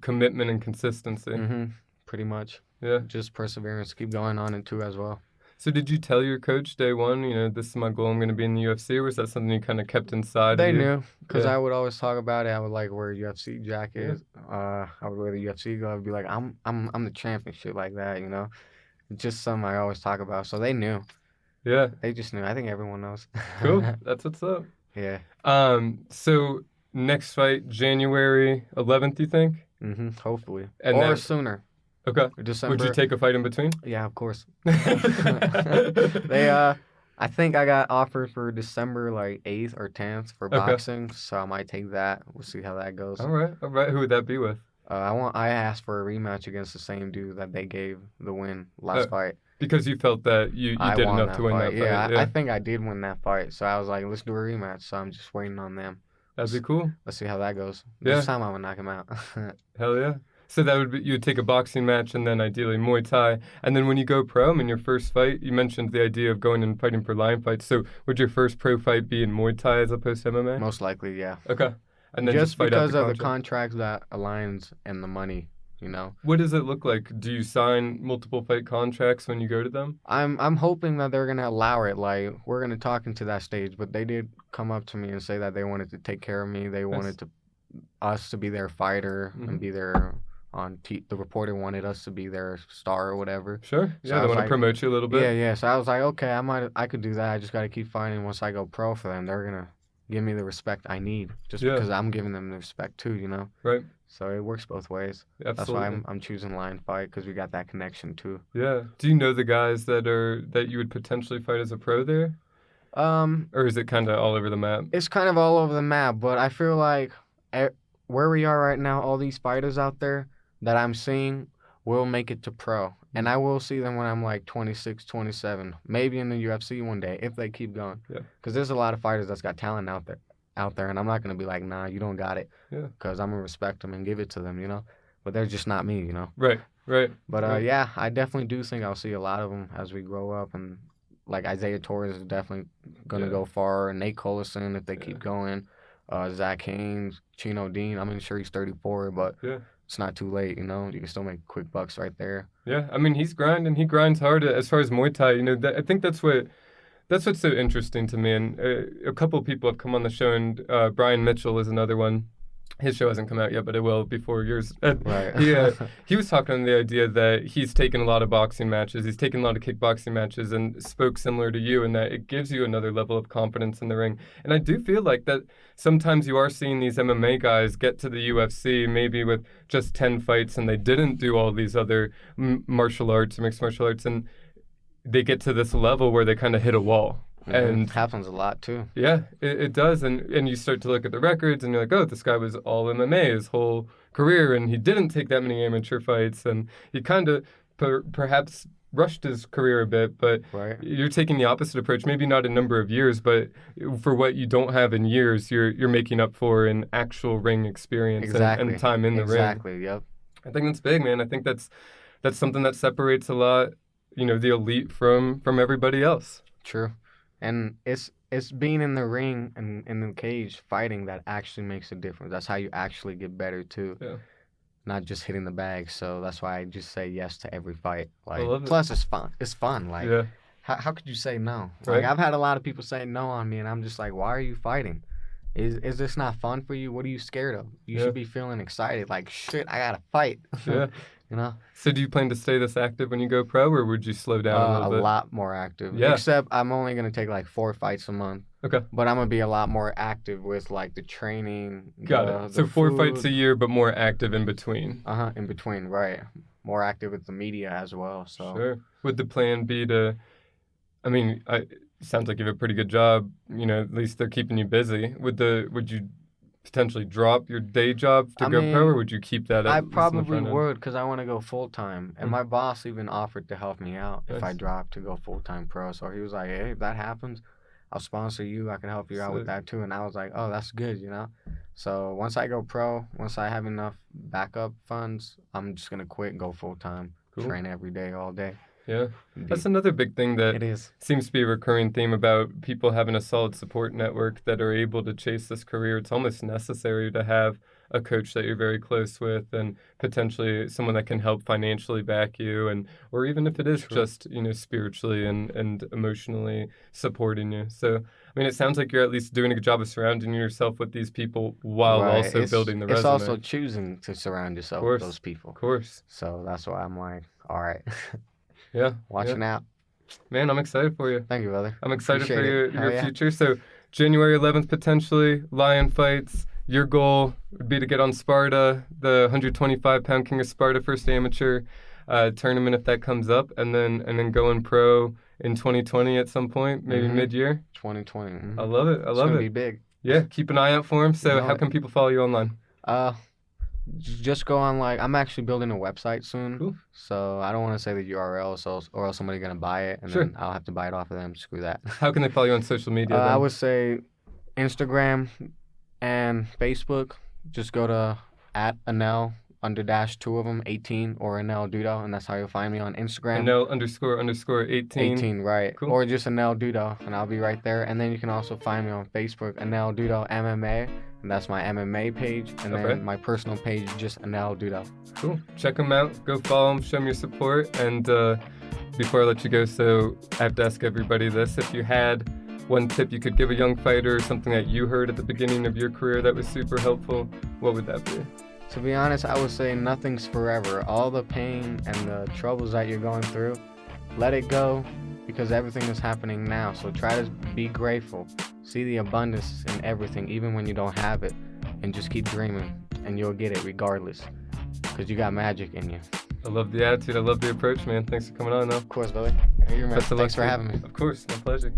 commitment and consistency. Mm-hmm. Pretty much. Yeah. Just perseverance. Keep going on it, too, as well. So did you tell your coach day one, this is my goal, I'm going to be in the UFC, or was that something you kind of kept inside? They knew, because I would always talk about it. I would wear a UFC jacket. Yeah. I would wear the UFC glove. I'd be like, I'm the champ and shit like that, Just something I always talk about. So they knew. Yeah. They just knew. I think everyone knows. Cool. That's what's up. Yeah. So next fight, January 11th, you think? Mm-hmm. Hopefully. Or sooner. Okay. December. Would you take a fight in between? Yeah, of course. I think I got offered for December 8th or 10th for boxing, so I might take that. We'll see how that goes. All right. Who would that be with? I asked for a rematch against the same dude that they gave the win last fight. Because you felt that you did enough to win that fight. Yeah, I think I did win that fight, so I was like, let's do a rematch. So I'm just waiting on them. That'd be cool. Let's see how that goes. Yeah. This time I'm gonna knock him out. Hell yeah. So that would be, you would take a boxing match and then ideally Muay Thai. And then when you go pro, in your first fight, you mentioned the idea of going and fighting for lion fights. So would your first pro fight be in Muay Thai as opposed to MMA? Most likely, yeah. Okay. And then just fight because out of the contract that aligns and the money, What does it look like? Do you sign multiple fight contracts when you go to them? I'm hoping that they're gonna allow it. Like, we're gonna talk into that stage, but they did come up to me and say that they wanted to take care of me. They wanted us to be their fighter and be their the reporter wanted us to be their star or whatever. Sure. So yeah, they want to promote you a little bit. Yeah. So I was like, okay, I could do that. I just got to keep fighting. Once I go pro for them, they're gonna give me the respect I need, just because I'm giving them the respect too, Right. So it works both ways. Absolutely. That's why I'm choosing lion fight, because we got that connection too. Yeah. Do you know the guys that you would potentially fight as a pro there? Or is it kind of all over the map? It's kind of all over the map, but I feel like where we are right now, all these fighters out there that I'm seeing will make it to pro. And I will see them when I'm 26, 27, maybe in the UFC one day if they keep going. Yeah. Because there's a lot of fighters that's got talent out there, and I'm not going to be like, nah, you don't got it. Yeah. Because I'm going to respect them and give it to them, But they're just not me, Right. But yeah, I definitely do think I'll see a lot of them as we grow up. And Isaiah Torres is definitely going to go far. And Nate Collison, if they keep going. Zach Haynes, Chino Dean. I mean, sure, he's 34, but Yeah. it's not too late, you know? You can still make quick bucks right there. Yeah, I mean, he's grinding. He grinds hard as far as Muay Thai. You know, I think that's what's so interesting to me. And a couple of people have come on the show, and Brian Mitchell is another one. His show hasn't come out yet, but it will before yours. Right. He was talking on the idea that he's taken a lot of boxing matches, he's taken a lot of kickboxing matches, and spoke similar to you in that it gives you another level of confidence in the ring. And I do feel like that sometimes you are seeing these MMA guys get to the UFC maybe with just 10 fights, and they didn't do all these other martial arts or mixed martial arts, and they get to this level where they kind of hit a wall. And it happens a lot too. Yeah, it does. And you start to look at the records and you're like, oh, this guy was all MMA his whole career, and he didn't take that many amateur fights, and he kind of perhaps rushed his career a bit, but right. You're taking the opposite approach, maybe not a number of years, but for what you don't have in years, you're making up for in actual ring experience and time in the ring. Exactly, yep. I think that's big, man. I think that's something that separates a lot, you know, the elite from everybody else. True. And it's being in the ring and in the cage fighting that actually makes a difference. That's how you actually get better too. Yeah. Not just hitting the bag. So that's why I just say yes to every fight. Like, I love it. Plus it's fun. It's fun. Like, yeah. How could you say no? Right. Like, I've had a lot of people say no on me, and I'm just like, why are you fighting? Is this not fun for you? What are you scared of? You should be feeling excited. Like, shit, I gotta fight. Yeah. You know? So do you plan to stay this active when you go pro, or would you slow down a little bit? A lot more active. Yeah. Except I'm only going to take like 4 fights a month. Okay. But I'm going to be a lot more active with like the training. Got it. So 4 fights a year, but more active in between. In between, right. More active with the media as well. So. Sure. Would the plan be to, I mean, sounds like you have a pretty good job. You know, at least they're keeping you busy. Would you potentially drop your day job to go pro, or would you keep that up? I probably would, because I want to go full-time. And my boss even offered to help me out if I dropped to go full-time pro. So he was like, hey, if that happens, I'll sponsor you. I can help you out with that too. And I was like, oh, that's good, you know? So once I go pro, once I have enough backup funds, I'm just going to quit and go full-time, train every day, all day. Yeah, that's another big thing that seems to be a recurring theme about people having a solid support network that are able to chase this career. It's almost necessary to have a coach that you're very close with, and potentially someone that can help financially back you, and or even if it is just, you know, spiritually and emotionally supporting you. So, I mean, it sounds like you're at least doing a good job of surrounding yourself with these people while also building the resume. It's also choosing to surround yourself with those people. Of course. So that's why I'm like, all right. Yeah. Watching out. Man, I'm excited for you. Thank you, brother. I'm excited for your future. So January 11th, potentially, Lion fights. Your goal would be to get on Sparta, the 125-pound King of Sparta first amateur tournament if that comes up, and then going pro in 2020 at some point, maybe mid-year. 2020. Mm-hmm. I love it. It's gonna be big. Yeah, keep an eye out for him. So how can people follow you online? Just go on, like, I'm actually building a website soon. Cool. So I don't want to say the URL, or else somebody's going to buy it, and then I'll have to buy it off of them. Screw that. How can they follow you on social media then? I would say Instagram and Facebook. Just go to @Anel _2 of them, 18, or Anel Dudo, and that's how you'll find me on Instagram. Anel __ 18. 18, right. Cool. Or just Anel Dudo, and I'll be right there. And then you can also find me on Facebook, Anel Dudo MMA, and that's my MMA page. And then my personal page, just Anel Dudo. Cool. Check them out. Go follow them. Show them your support. And before I let you go, so I have to ask everybody this. If you had one tip you could give a young fighter, or something that you heard at the beginning of your career that was super helpful, what would that be? To be honest, I would say nothing's forever. All the pain and the troubles that you're going through, let it go, because everything is happening now. So try to be grateful. See the abundance in everything, even when you don't have it. And just keep dreaming, and you'll get it regardless, because you got magic in you. I love the attitude. I love the approach, man. Thanks for coming on, though. Of course, brother. Thanks for having me. Of course. My pleasure.